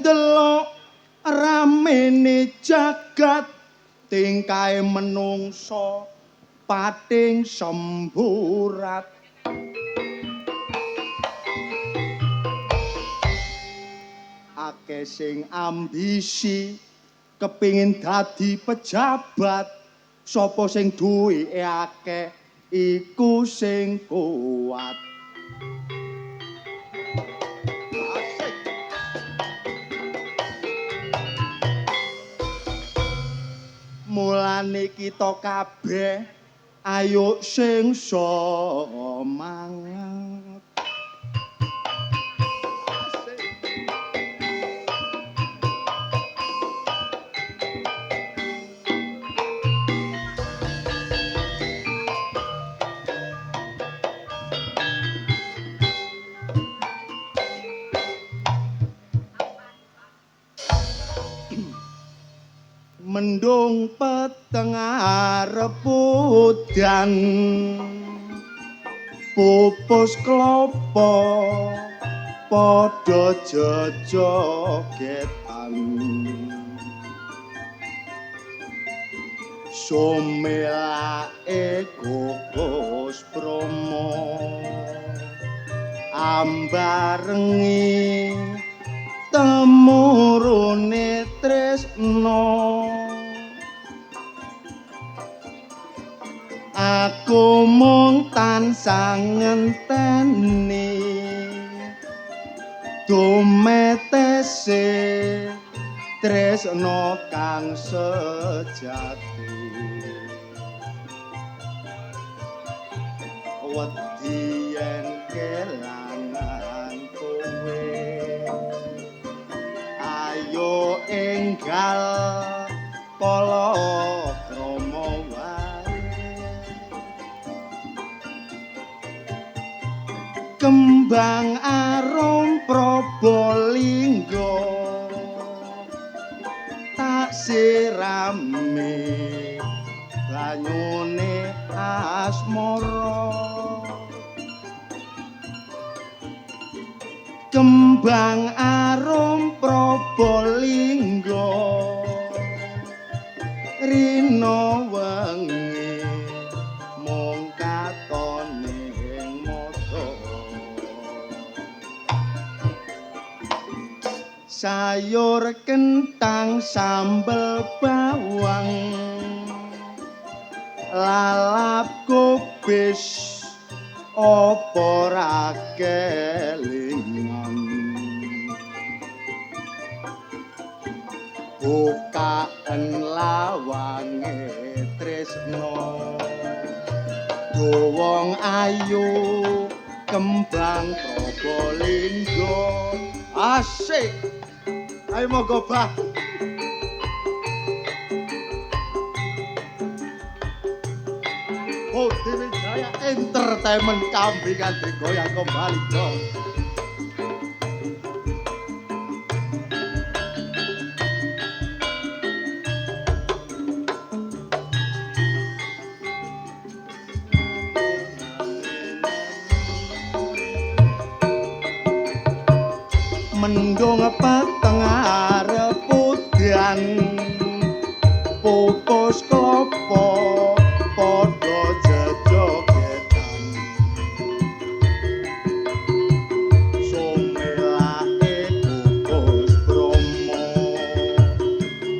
ndelok ramene jagat tingkae menungsa pating semburat akeh sing ambisi kepingin dadi pejabat sapa sing duweke akeh iku sing kuat mulane kita kabeh ayo sing semangat mendung peteng rebudan pupus klopo padha jejogetan sumelake Gugus Bromo ambarengi temurune tresno aku mung tansah ngenteni dumetese tresno kang sejati wedi yen kelangan kowe ayo enggal palakrama wae kembang arum Probolinggo tak sirame banyune asmara kembang arum Probolinggo rina wengi mung katone mata sayur kentang sambel bawang lalap kubis apa ra kelingan bukaan lawange tresno wong ayu kembang Probolinggo asik ayo moga bah Oh, Dewi Jaya Entertainment kambingan digoyang kembali dong. Mendung peteng rebudan pupus klopo padha jejogetan sumelake Gugus Bromo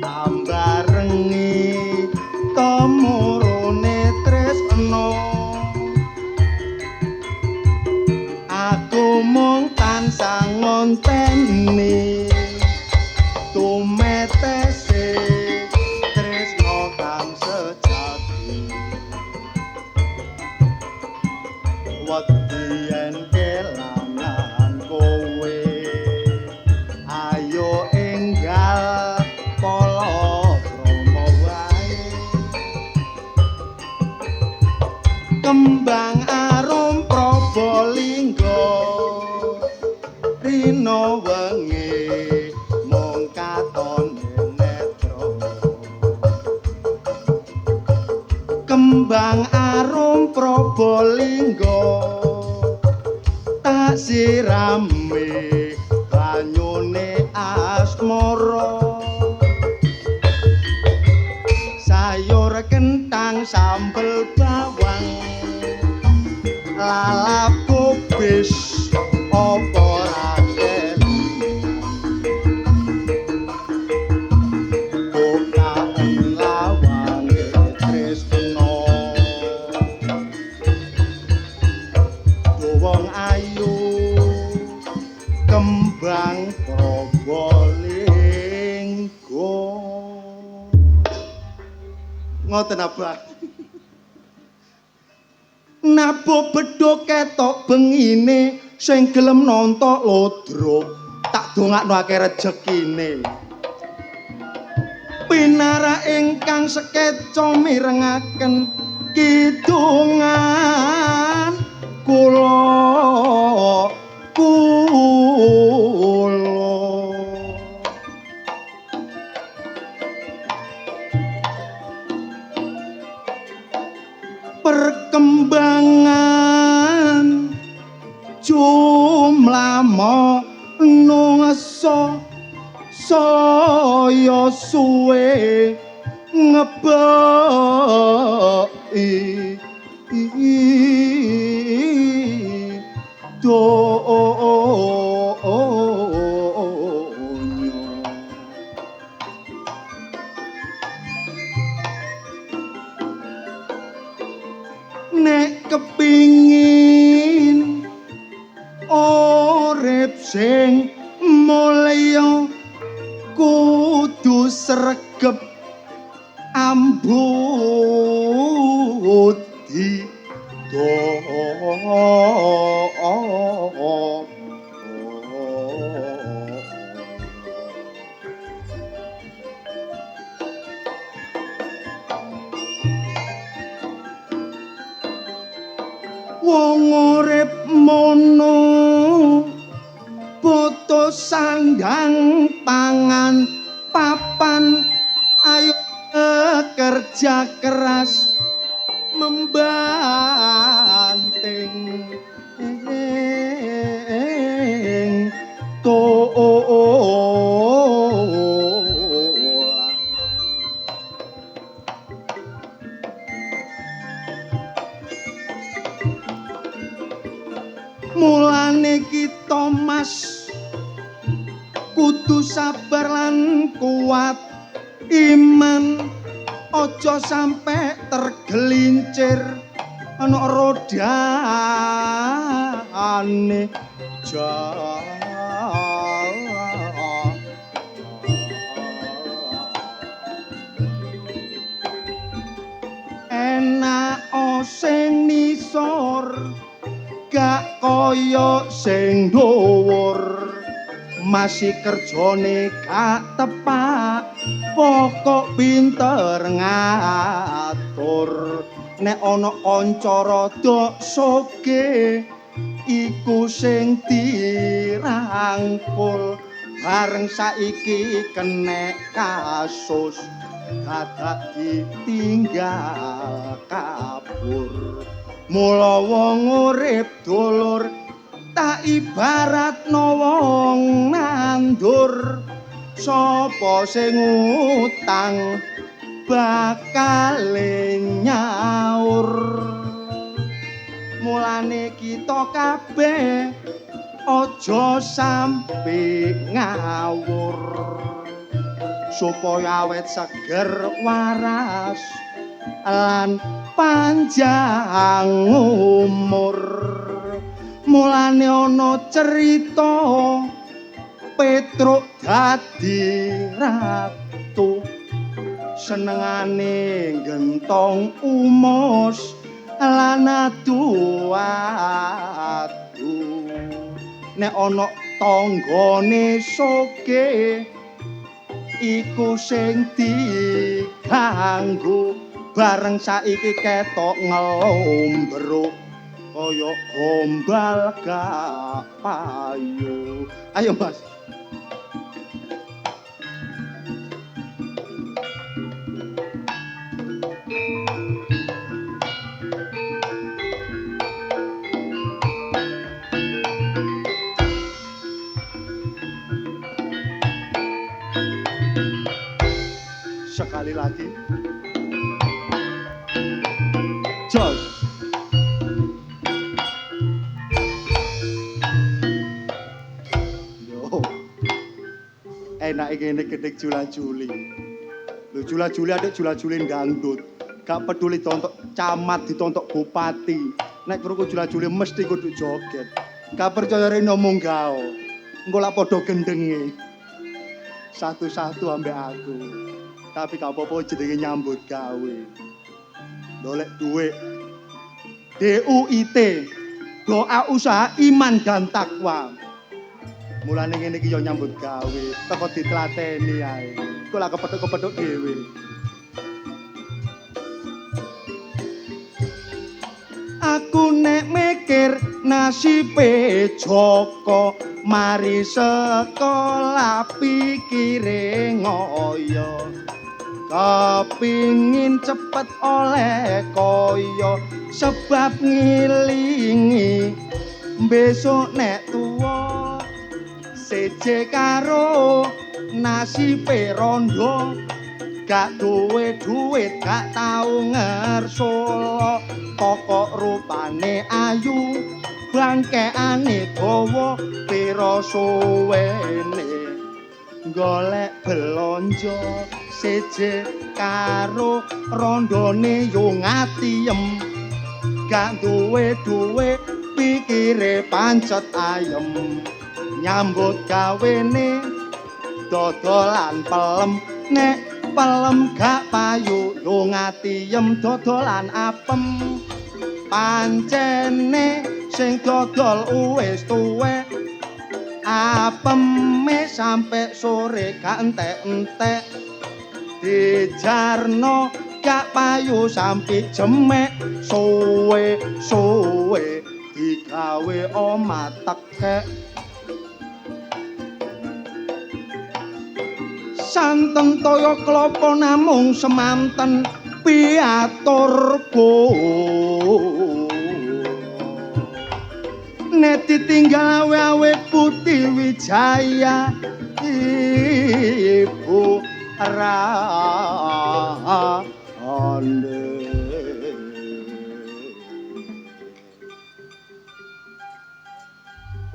ambarengi temurune tresno aku mung tansah ngonteni tumetese tresno kang sejati wedi yen kelangan kowe ayo enggal palakrama wae kembang arum Probolinggo rina wengi mung katone netro kembang arum Probolinggo tak sirame banyune asma moro sayur kentang sambel bawang lalap kubis opo raden bukaan lawang tresno wong ayu kembang Probolinggo ngoten abah nabo bedho ketok bengine sing gelem nontok lodro tak dongakno akeh rejekine pinara ingkang sekeca mirengaken kidungan kula perkembangan jumlah manungsa saya suwe ngebeki nek kepingin urip sing mulya kudu sregep ambudi wong urip mono putus sandang pangan papan ayo kerja keras membanting mulane kita mas kudu sabar lan kuat iman aja sampe tergelincir ana rodane enak sing nisor gak kaya sing dhuwur masih kerjane gak tepak pokok pinter ngatur nek ana kanca rada soge iku sing dirangkul bareng saiki kenek kasus dadak ditinggal kabur mula wong urip dulur tak ibaratno wong nandur sapa sing utang bakal nyaur mulane kita kabeh aja sampe ngawur supaya awet seger waras lan panjang umur mulane ana cerita Petruk dadi ratu senengane gentong umos lan adu-adu nek ana tanggane soge iku sing diganggu bareng saiki ketok ngelombruk kaya gombal gak payu ayo mas Sekali lagi. Jos. Yo. Enak ngene gedhe jula-juli. Lho jula-juli adek jula-juli dangdut. Gak peduli ditontok camat, ditontok bupati. Nek krungu jula-juli mesti kudu joget. Gak percaya rene ngomong gao. Engko lak padha gendenge. Satu-satu ambek aku. Tapi gak apa-apa jenenge nyambut gawe. Dolek duit. DUIT. Doa usaha iman dan takwa. Mulane ngene iki yo nyambut gawe. Teko ditlateni ae. Kok lak kepethuk-kepethuk dhewe. Aku nek mikir nasibe Joko mari sekolah pikire ngoyo kepingin cepet oleh koyo sebab ngilingi besok nek tuwa seje karo nasibe rondo gak duwe duit gak tau ngersolo pokok rupane ayu bangkeane dawa pira suwene golek belanja seje karo rondone yo ngatiem gak duwe duwe pikire pancet ayem nyambut gawene dodolan pelem nek pelem gak payu yo ngatiem dodolan apem pancene sing dodol wis tuwek apeme sampe sore gak entek-entek dijarno gak payu sampe jemek suwe-suwe digawe omah tekek santen toya klapa namung semanten piaturku nek ditinggal awe putih wijaya ibu rande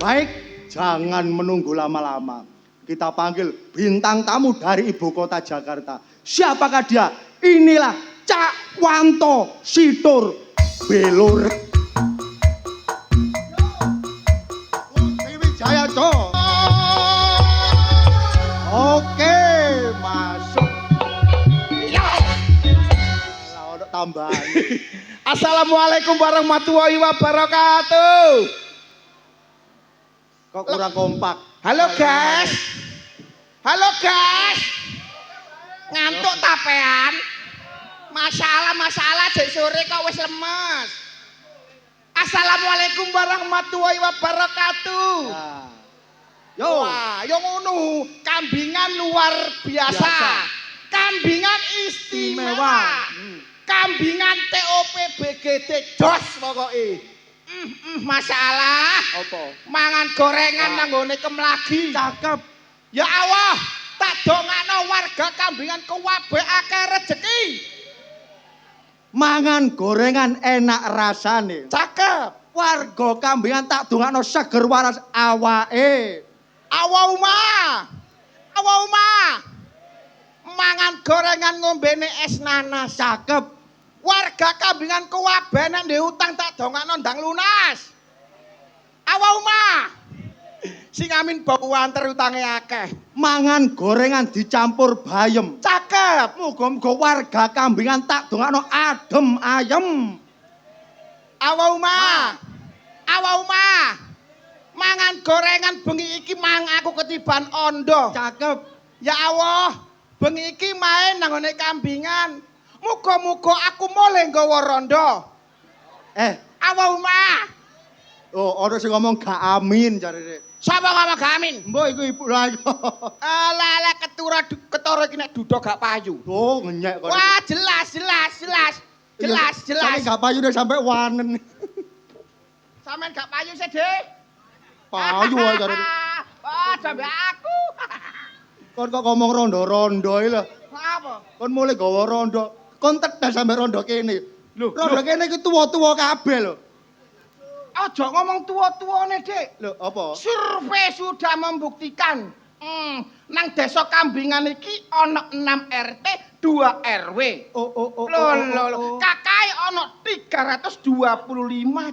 baik jangan menunggu lama-lama kita panggil bintang tamu dari ibu kota Jakarta. Siapakah dia? Inilah Cak Wanto Situr Belur. Wijaya Cok. Oke, masuk. Ya. Lah ono tambahan. Assalamualaikum warahmatullahi wabarakatuh. Kok kurang kompak. Halo guys. Halo guys. Ngantuk tapean. Masalah jek sore kok wis lemes. Assalamualaikum warahmatullahi wabarakatuh. Nah. Yo. Wah, yo ngono. Kambingan luar biasa. Kambingan istimewa. Kambingan TOP BGD jos pokoke. Masalah. Apa? Mangan gorengan nang nggone kemlagi. Cakep. Ya Allah, tak dongakno warga kambingan kuwabe akeh rejeki. Mangan gorengan enak rasane. Cakep. Warga kambingan tak dongakno seger waras awake. Awauma. Mangan gorengan ngombene es nanas. Cakep. Warga kambingan kuwabe nek ndek utang tak dongakno ndang lunas. Awauma. Sing amin bau anter utange akeh. Mangan gorengan dicampur bayem. Cakep. Muga-muga warga kambingan tak dongakno adem ayem. Awauma. Mangan gorengan bengi iki mang aku ketiban ondo. Cakep. Ya Allah, bengi iki main nang ngone kambingan. Muga-muga aku mulih nggawa rondo. Awauma. Oh, ana sing ngomong gak amin jarene. Sapa ngomong gak amin? Mbok iku ibu lha. Alah ketara iki nek duda gak payu. Oh, ngenyek kok. Wah, jelas. Tapi gak payu deh sampai wanen. Sampeyan gak payu sih, Dik. Payu ae jarene. Oh, sampe aku. Kon kok ngomong rondo-rondo iki lho. Apa? Kon mulai gawa rondo. Kon tetes sampe rondo kene. Lho, Rondo kene iki tuwa-tuwa kabeh lho. Aja ngomong tua-tuane, Dik. Lho, apa? Survei sudah membuktikan. Nang desa Kambingan iki ana 6 RT, 2 RW. Oh. Lho. Kakai ana 325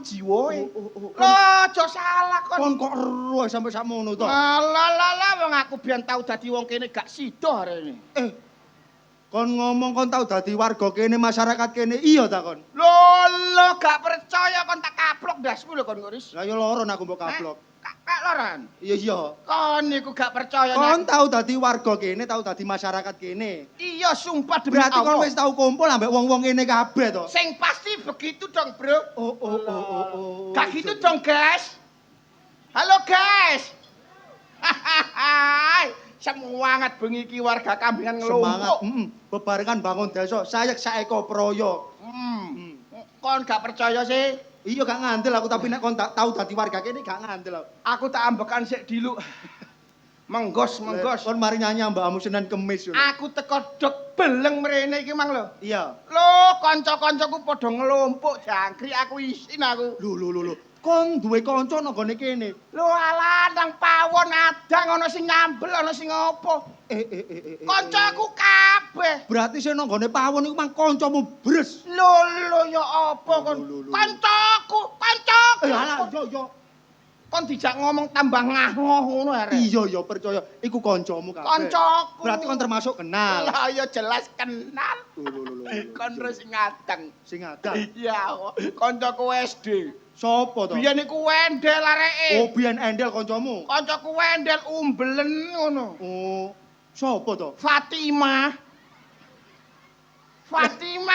jiwoe. Lho, aja salah kon. Kon kok ero sampe sakmono to? Alah, wong aku biyen tau dadi wong kene gak sida arene. Kon ngomong kon tau dadi warga kene, masyarakat kene, iya ta kon? Lho, gak percaya kon tak kaplok ndasmu lho kon Goris. Lah ya loron aku mbok kaplok. Kak loran. Iya. Kon niku gak percaya. Kon tau dadi warga kene, tau dadi masyarakat kene. Iya, sumpah demi Berarti Allah. kon wis tau kumpul ambek wong-wong kene kabeh to? Sing pasti begitu dong, Bro. Oh. Gak gitu dong, guys. Halo, guys. Semangat bengi iki warga Kambingan Semangat, ngelumpuk. bebarengan bangun desa, sayek saeko proyo. Kon gak percaya sih? Iya gak ngandel aku, tapi nek kon tau dadi warga kene gak ngandel aku. Aku tak ambekan sik dilu. Menggos. Kon mari nyanyi mbakmu Senin Kemis. Aku teko dok beleng mrene iki mang lho. Iya. Lho, kanca-kancaku padha ngelumpuk jangkrik aku isin aku. Lho. Kon duwe kanca nang gone kene. Lho alah nang pawon adang ana sing nyambel ana sing opo. Kancaku kabeh. Berarti sing nang gone pawon iku mang kancamu bres. Lho ya apa kon? Kancaku. Alah yo. Kon dijak ngomong tambah ngahoh ngono arek. Iya percaya iku kancamu kabeh. Kancaku. Berarti kon termasuk kenal. Lah ya jelas kenal. Lho. Kon terus sing ngadang. Sing ada. Iya, kancaku SD. Sopo to? Biyen iku wendel areke. Oh, biyen endel kancamu. Kancaku wendel umbelen ngono. Oh, sopo to? Fatimah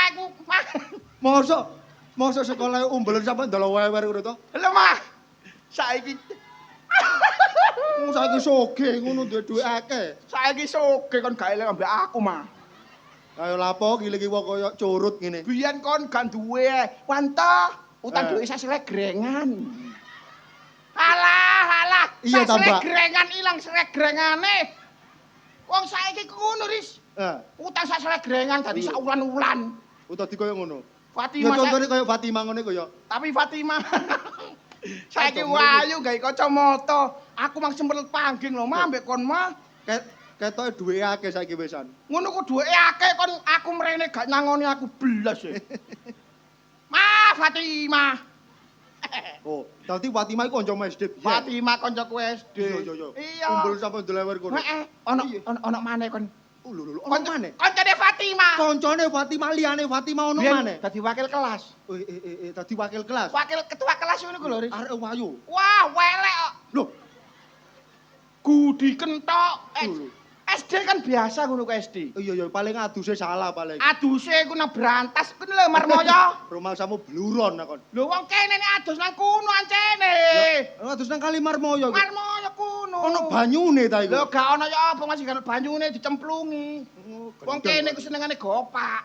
iku Mosok sekolah umbelen sampe ndolo wewer ngono to? lho mah saiki Saiki soge ngono duwe akeh. saiki soge kon gak eling ambek aku mah. Kaya lapo iki wong kaya curut ngene. Biyen kon gak duwe wanto utang duwe sasregrengan. Alah. Iya, tambah. Sasregrengan ilang sregrengane. Wong saiki ku ngono, Ris. Utang sasregrengan dadi sak ulan-ulan. Utawa di kaya ngono. Ya Fatimah contone kaya Fatimah ngene kaya. tapi Fatimah saiki wayu gawe kacamata. Aku mang sempet pangging lho, mah ambek kon mah. Ketoke duwe akeh saiki wisan. Ngono ku duweke akeh kon aku mrene gak nyangoni aku belas e. Ma Fatimah. Oh, dadi Fatimah iku kancamu SD. Fatimah kancaku SD. Iya. Kumpul sampe ndelewer kono. Heeh, ana maneh kon. Oh, lho, ono maneh. Kancane Fatimah. Kancane Fatimah liyane Fatimah ono Biyen maneh. dadi wakil kelas. Dadi wakil kelas. Wakil ketua kelas ngono ku lho, Riz. Arek wayu. Wah, welek kok. Lho, Gudi kentok. Lho. SD kan biasa ngono ku SD. Iya paling aduse salah paling. Aduse ku nang Brantas ku lho Marmoyo. Rumah samu bluron kon. Lho wong kene nek adus nang kuno ancene. Adus nang kali Marmoyo. Marmoyo kuno. Ono banyune ta iku. Lho gak ono ya apa masih kan banyune dicemplungi. Wong kene ku senengane gopak.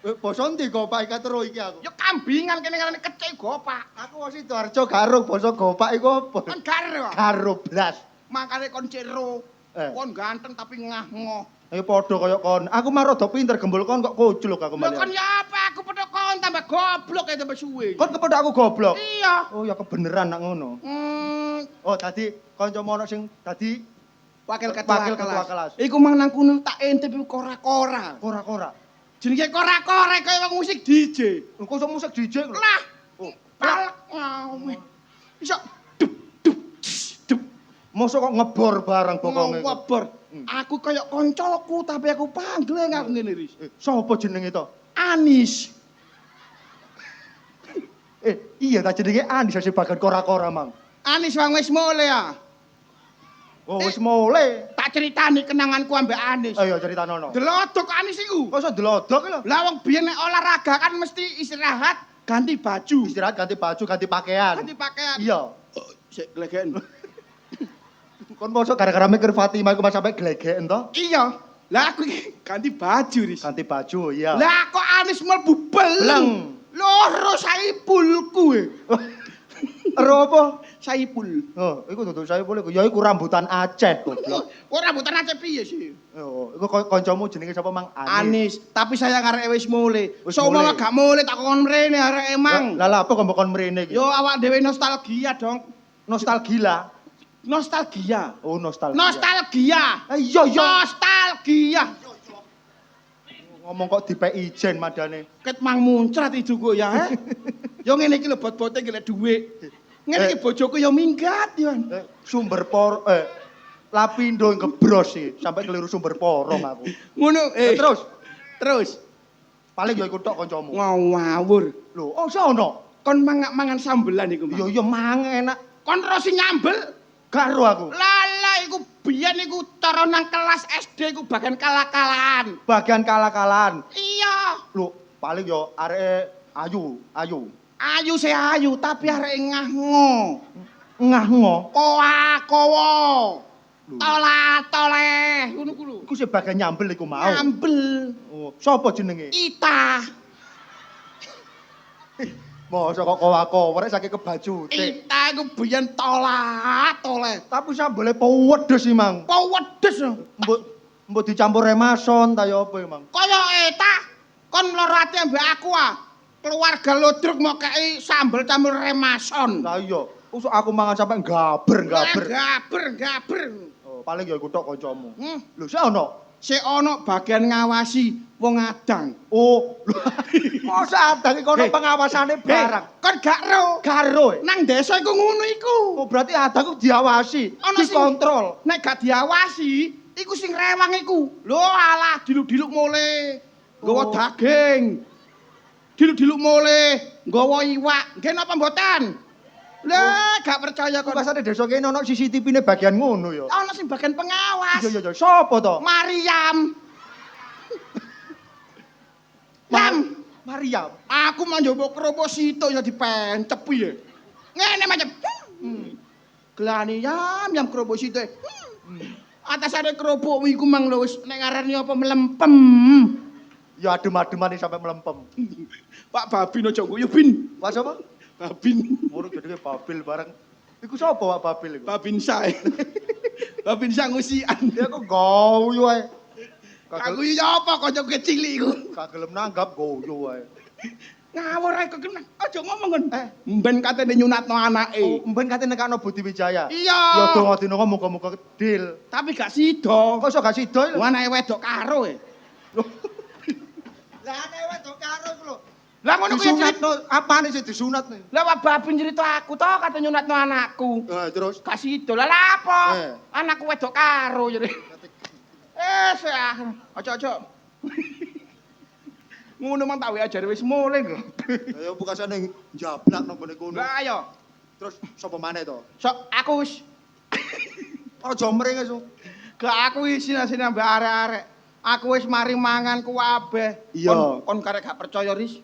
Basa ndi gopak iki tero iki aku. Ya Kambingan kene ngarane kecik gopak. Aku wis Sidoarjo karo basa gopak iku apa? Kon garo. Karo blas. Makane kon cero. Kon ganteng tapi ngah-ngoh. Ayo padha kaya kon. Aku mah rada pinter gembul kon kok koclok aku Lho malah. kon ya apa aku pedhok kon tambah goblok ya tambah suwe. Kon kepethuk aku goblok. Iya. Oh ya kebeneran nak ngono. Oh tadi kancamu ono sing dadi Wakil ketua kelas. Iku mang nang kuno tak intip kora-kora. Kora-kora. Jenenge kora-kora kaya wong musik DJ. Kok iso musik DJ ngono? Lah. Oh, Palek ngawe. Iso mosok kok ngebor barang bokonge. Ngebor. Aku kaya koncoku tapi aku panggil aku ngene Riz. Sopo jenenge to? Anis. Iya ta jenenge Anis sing bagian kora-kora mang. Anis wong wis mule ya. Oh wis mulai. Tak critani kenanganku ambek Anis. Ayo critanono. Delodok Anis iku. Kok iso delodok lho? Lah wong biyen nek olahraga kan mesti istirahat, ganti baju. Istirahat ganti baju, ganti pakaian. Ganti pakaian. Iya. Sik glegeken. Kon mosok gara-gara mikir Fatimah iku mas sampe glegeken to? Iya. Lah aku iki ganti baju, Riz. Ganti baju, iya. Lah kok Anis mlebu beleng. Beleng. Loro saipulku e. Ero apa? Saipul. Oh, iku dudu Saipul iku. Ya iku rambutan Aceh goblok. Ora rambutan Aceh piye sih? Oh, iku kancamu jenenge sapa Mang Anis, tapi saya arek wis mulai. Wis So mulai. mama gak mulai tak kon mrene arek emang. Lah lah apa kok mbok mrene iki? Yo awak dhewe nostalgia dong. Nostalgia. Nostalgia. Oh, nostalgia. Nostalgia. Iya iya. Nostalgia. Ngomong kok dipek ijen madane. Ket mang muncrat itu kok ya, he. Yo ngene iki lho bot-bote golek dhuwit. Ngene iki bojoku yo minggat yo. Sumber por Lapindo ngebros sih, sampai keliru sumber porong aku. Ngono, terus Paling ya iku tok kancamu. ngawur. Lho, oh sono. Kon mangan sambelan iku, Mas. Iya iya mang enak. Kon rosi nyambel. Karo aku. Lala iku biyen iku cara nang kelas SD iku bagian kalah-kalahan. Bagian kalah-kalahan. Iya. Lho, paling yo arek ayu. Ayu se ayu tapi arek ngahno. Ngahno. Kowa. Tola-tole. Ngono ku lho. Iku sing bagian nyambel iku mau. Nyambel. Oh, sapa jenenge? Ita. Mosok kok kowa-kowa rek saking kebajute. Ita iku biyen tola-tole. Tapi sambele pewedes sih, Mang. Pewedes. Mbok dicampur remason ta ya apa, Mang? Kaya Eta kon loro ati ambek aku ah. Keluarga Lodruk mau kei sambel campur remason. Lah iya, usuk aku mangan sampe gaber. Gaber. Oh, paling ya iku tok kancamu. Lho, sik ono. Sik ana bagian ngawasi wong adang. Oh, masa adang iki ono pengawasane barang. Kon gak ro. Karo. Nang desa iku ngono iku. Oh, berarti adang ku diawasi, dikontrol. Nek gak diawasi, iku sing rewang iku. Lho alah diluk-diluk mule. Nggawa daging. Diluk-diluk mule, nggawa iwak. Nggih napa mboten? Lah gak percaya Kok kon. pasane desa kene ono CCTV-ne bagian ngono ya. Ana sing bagian pengawas. Iya. Sopo to? Mariam. Mariam. Aku manjobo kropo sitok ya dipencep piye. Ngene macam. Gelani yam kropo sitok. Atasane kerupuk iku mang lho wis nek ngarani apa melempem. Ya adem-ademane sampe melempem. Pak Babin aja guyu Bin. Pak sapa? Babin. Muruk jenenge Babil bareng. Iku sapa Pak Babil iku? Babin Sae. Babin Sangusian. Ya kok goyo ae. Aku yo apa kanca kecil iku. Gak gelem nanggap goyo ae. Ngawur ae kok aja ngomong kon. Mben katene nyunatno anake. Oh, mben kate nekano Budi Wijaya. Iya. Ya donga dina muga-muga kedil. Tapi gak sida. Kok iso gak sida lho? Anake wedok karo e. Lah anake wedok karo iku lho. Lah ngono kuwi Disunatno apane sih disunatne? Lah Pak Babin cerita aku to kate nyunatno anakku. Terus Gak sida. Lah lha apa? Anakku wedok karo jare. Aja. Ngono mang tak wae ajare wis mulai lho. ya bukasane njablak nang ngene kono. Lah ayo. Terus sapa maneh to? Sok aku wis Aja mring iso. gak aku wis sini ambek arek-arek. Aku wis mari mangan kuwabeh. Iya. Kon karek gak percaya Ris.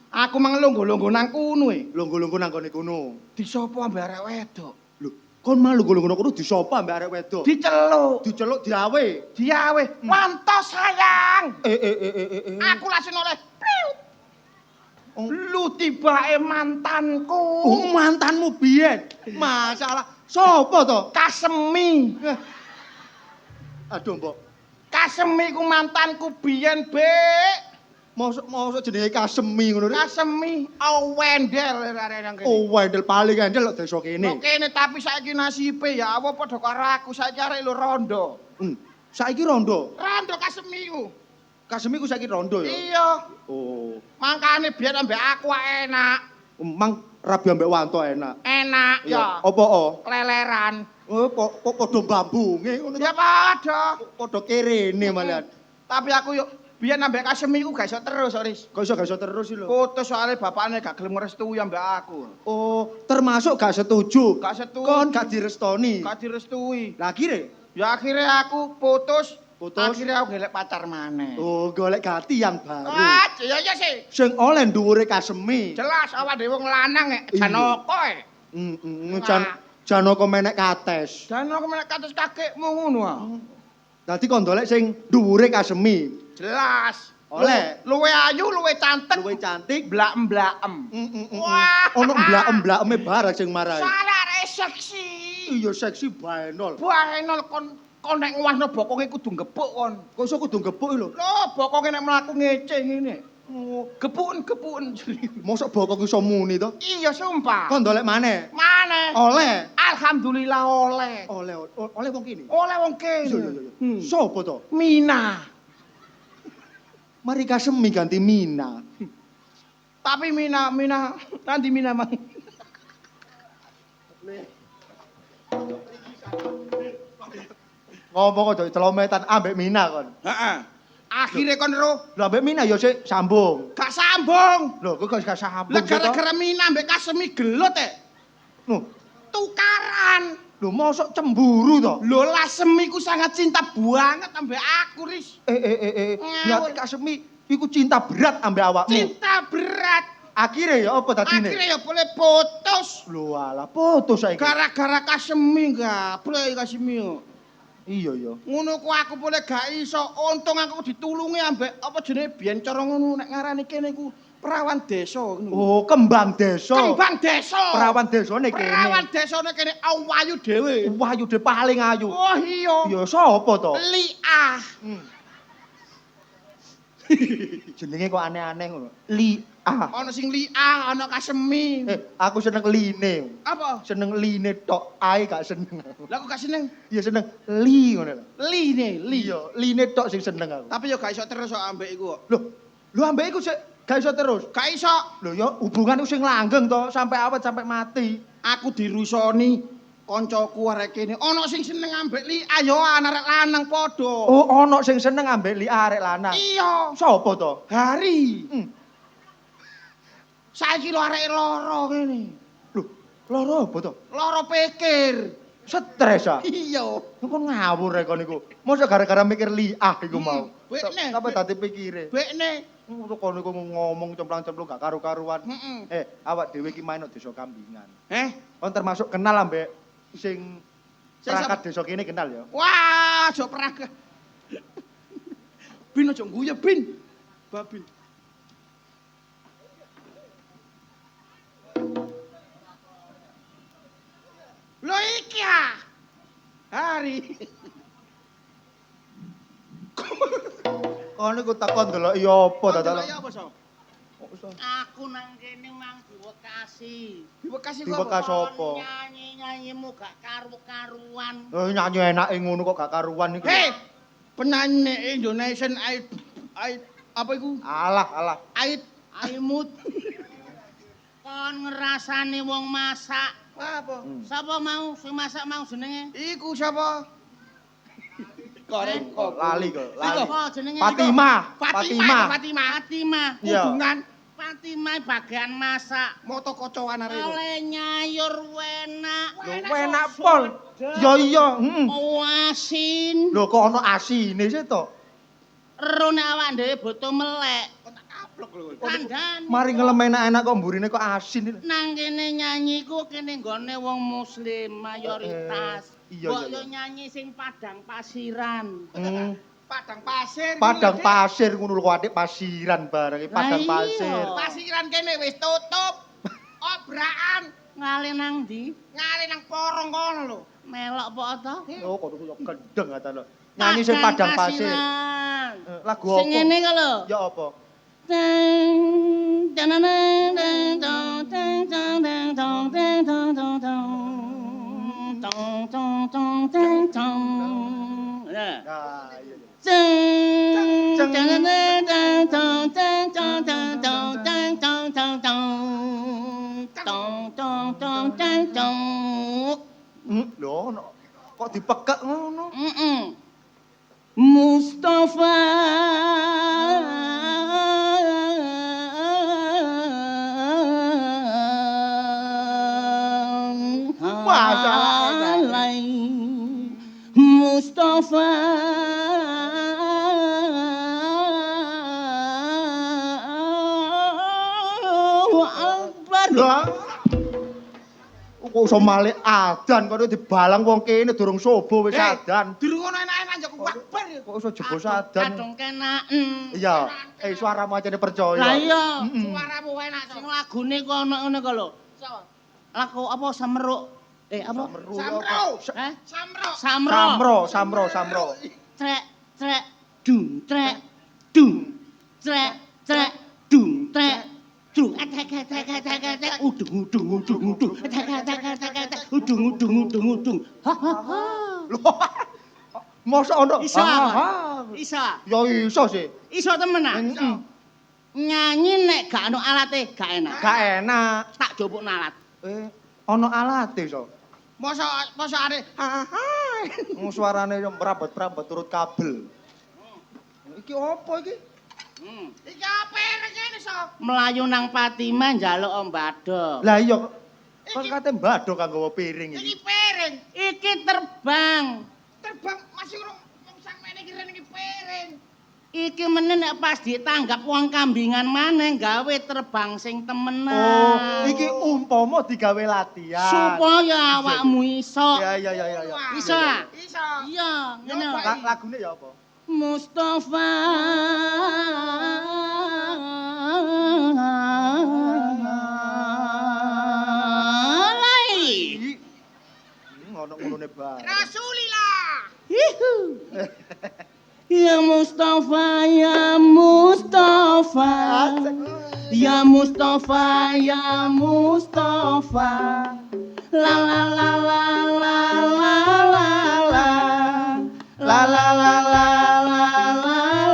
Aku mang lungguh-lungguh nang kono e. Lungguh-lungguh nang kene kono. Disopo ambek arek wedok. Lho, kon malu lungguh-lungguh kono disopa ambek arek wedok. Diceluk diawe. Wantos sayang. Aku Aku langsung oleh priut. Lu tibake mantanku. Oh, mantanmu biyen. Masalah sapa to? Kasemi. Aduh, Mbok. Kasemi ku mantanku biyen, Bek. Mosok jenenge Kasemi ngono rek. Kasemi Wendel arek nang kene. Oh, Wendel paling endel kok desa kene. Kok kene tapi saiki nasibe ya apa padha karo aku saiki arek lu rondo. Saiki rondo. Rondo Kasemi ku. Kasemi ku saiki rondo ya. Iya. Oh. Mangkane biyen ambek aku enak. Mang rabi ambek wanto enak. Enak ya. Apa Leleran. Oh, kok padha bambunge ngono. Ya padha. Padha kerene malahan. Tapi aku yo biyen ambek Kasemi ku gak iso terus, Riz. Kok iso gak iso terus lho. Putus soalnya bapaknya gak gelem ngrestui ambek aku. Oh, termasuk gak setuju. Gak setuju. Kon gak direstoni. Gak direstui. Lah akhire? Ya akhirnya aku putus. Putus. Akhirnya aku golek pacar maneh. Oh, golek ganti yang baru. Ah, ya sih. Sing oleh dhuwure Kasemi. Jelas awak dhewe wong lanang Janoko e. Janoko menek kates. Janoko menek kados kakekmu ngono ah. Dadi kon golek sing dhuwure Kasemi. Jelas. Oleh. Luwe ayu, luwe cantik, Luwih cantik. blaem-blaem. Wah, ono mblak-mblakeme barang sing marai. Salah arek seksi. Iya seksi baenol. Baenol kon nek nguwasno bokonge kudu gepuk kon. Kok iso kudu gepuk lho. Lho, bokonge nek mlaku ngece ngene. Gepuken. Mosok bokong iso muni to? Iya sumpah. Kok ndolek maneh? Maneh. Oleh. Alhamdulillah oleh. Oleh wong kene. Oleh wong kene. Iya. Sopo to? Mina. Mari Kasemi ganti Mina. Tapi Mina nanti Mina mang. Ngomong aja celometan ambek Mina kon. Heeh. Akhire kon ro Lah ambek Mina ya sik sambung. gak sambung. Lho kok gak sambung Lah sih, toh? gara-gara Mina ambek Kasemi gelut Loh, tukaran. lho mosok cemburu to? Lho lah Semi ku sangat cinta banget ambek aku, Ris. Berarti Kasemi iku cinta berat ambek awakmu. Cinta berat. Akhirnya ya apa tadine? Akhirnya ya boleh putus. Lho alah putus saiki. Gara-gara Kasemi gablek Kasemi yo. Iya ya. Ngono ku aku boleh gak iso. Untung aku ditulungi ambek apa jenenge biyen cara ngono nek ngarani kene ku perawan desa ngono. Oh, kembang desa. Kembang desa. Perawan desane kene. Perawan desane kene ayu dhewe. Wahyu de paling ayu. Oh iya. Ya sapa to? Liah. Jenenge kok aneh-aneh ngono. Liah. Ana sing liah, ana Kasemi. Aku seneng line. Apa? Seneng line tok, ae gak seneng. Lah aku gak seneng. Ya seneng li ngono lho. Li. Iya, line tok sing seneng aku. Tapi yo gak iso terus kok ambek iku kok. Lho ambek iku sik gak iso terus. Gak iso. Lho ya hubungan iku sing langgeng to sampai awet sampai mati. Aku dirusoni koncoku arek kene. Ana sing seneng ambek li, ayo arek lanang padha. Oh, ana sing seneng ambek li arek lanang. Iya. Sopo to? Hari. Saiki lho arek loro kene. Lho, loro apa to? Loro pikir. Stres ah. Iya. Kok ngawur rek kon iku. Mosok gara-gara mikir liah iku mau. Bekne. Sampai dadi pikire. Bekne. Ngono kon iku ngomong cemplang-cemplung gak karu-karuan. Awak dhewe iki main nang desa Kambingan. Kon termasuk kenal ambek sing perangkat desa kene kenal ya. Wah, aja perangkat. Bin aja guyu, Bin. Babil. Lho iki ah. Hari. Kon iku takon delok iya apa dadak. Ya apa, Sob? Aku nang kene mang diwekasi. Diwekasi kok. Diwekas apa? Nyanyi-nyanyimu gak karu-karuan. Oh nyanyi enake ngono kok gak karuan iku. Hei, penyanyi Indonesian Idol apa iku? Alah. Aimut. Kon ngrasani wong masak. Apa? Sapa mau sing masak mau jenenge? Iku sapa? Koreng kok. Lali kok. Apa jenenge? Fatima. Fatimah. Iya. Hubungan Fatimah bagian masak. moto kocoan arek iku. Oleh nyayur enak. Lho enak pol. Ya iya, Asin. Lho kok ana asine sih to? Rone awak dhewe boto melek. Kok tak kaplok lho. Kandhane. Mari ngelem enak-enak kok mburine kok asin. Nang kene nyanyi ku kene nggone wong muslim mayoritas. Iya, Mbok iya, yo nyanyi sing padang pasiran. Padang pasir. Padang pasir ngono lho adik pasiran bareng padang Lah iya. pasir. Pasiran kene wis tutup. Obrakan Ngale nang ndi? ngale nang porong kono lho. Melok po to? Oh kok yo gendeng ata lho. Nyanyi sing padang pasir. Pasiran. Lagu apa? Sing ngene ku lho. Ya apa? Nah, iya. Lho ono kok dipekek ngono. Mustafa Mustafa Akbar. Lah. Kok iso malih adan kok dibalang wong kene durung sobo wis adan. Durung ono enak-enak panjang wakbar. Kok iso jebol sadan? Kadung kenaken. Iya, suaramu aja percaya. Lah iya, Suaramu enak sing to. lagune kok ono ngene kok lho. Lagu apa semeruk? Apa? Samro. Heh? Samro. Samro. Trek trek dung trek dung trek trek dung trek dung atek udung atek udung ha ha ha. Mosok ono. Iso iso Ya iso sih. iso temenan nyanyi nek gak ono alate gak enak Gak enak. tak jopuk alat Ono alate iso. Mosok arek. Suarane yo mrabet-mrabet turut kabel. Iki apa iki? Iki apa rene so? melayu nang Fatimah njaluk ombado Lah iya kok kate mbado kanggo piring Iki iki. piring. iki terbang Terbang masih urung wong sampeyan iki rene iki piring. iki meneh nek pas ditanggap wong kambingan maneh gawe terbang sing temenan Oh, iki umpama digawe latihan. supaya awakmu iso Ya. iso ah? Iso. iya ngene Lagune ya apa? Mustafa Lai Ngono-ngonone bae. Rasulillah. Hihu. Ya Mustafa, ya Mustafa, ya Mustafa, ya Mustafa, la la la la la la la la, la la la la la la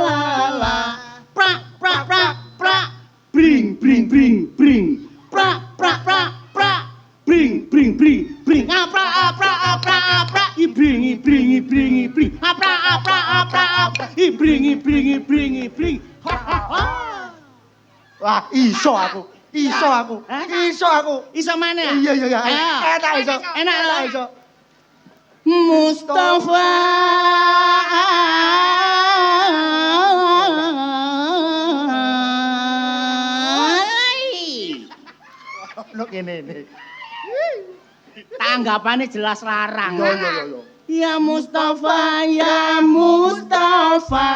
la la, pra pra pra pra, bring bring bring bring, pra pra pra pra, bring bring bring bring, apra apra apra apra, bring bring bring bring, apra apra apra apra, bring bring bring, ha ha ha. Wah, iso aku. Iso aku. Iso mana? Iya. Ayo. Enak iso. Enak lho. iso. Mustafa Ono kene iki. tanggapane jelas larang. Yo. Ya Mustafa, ya Mustafa,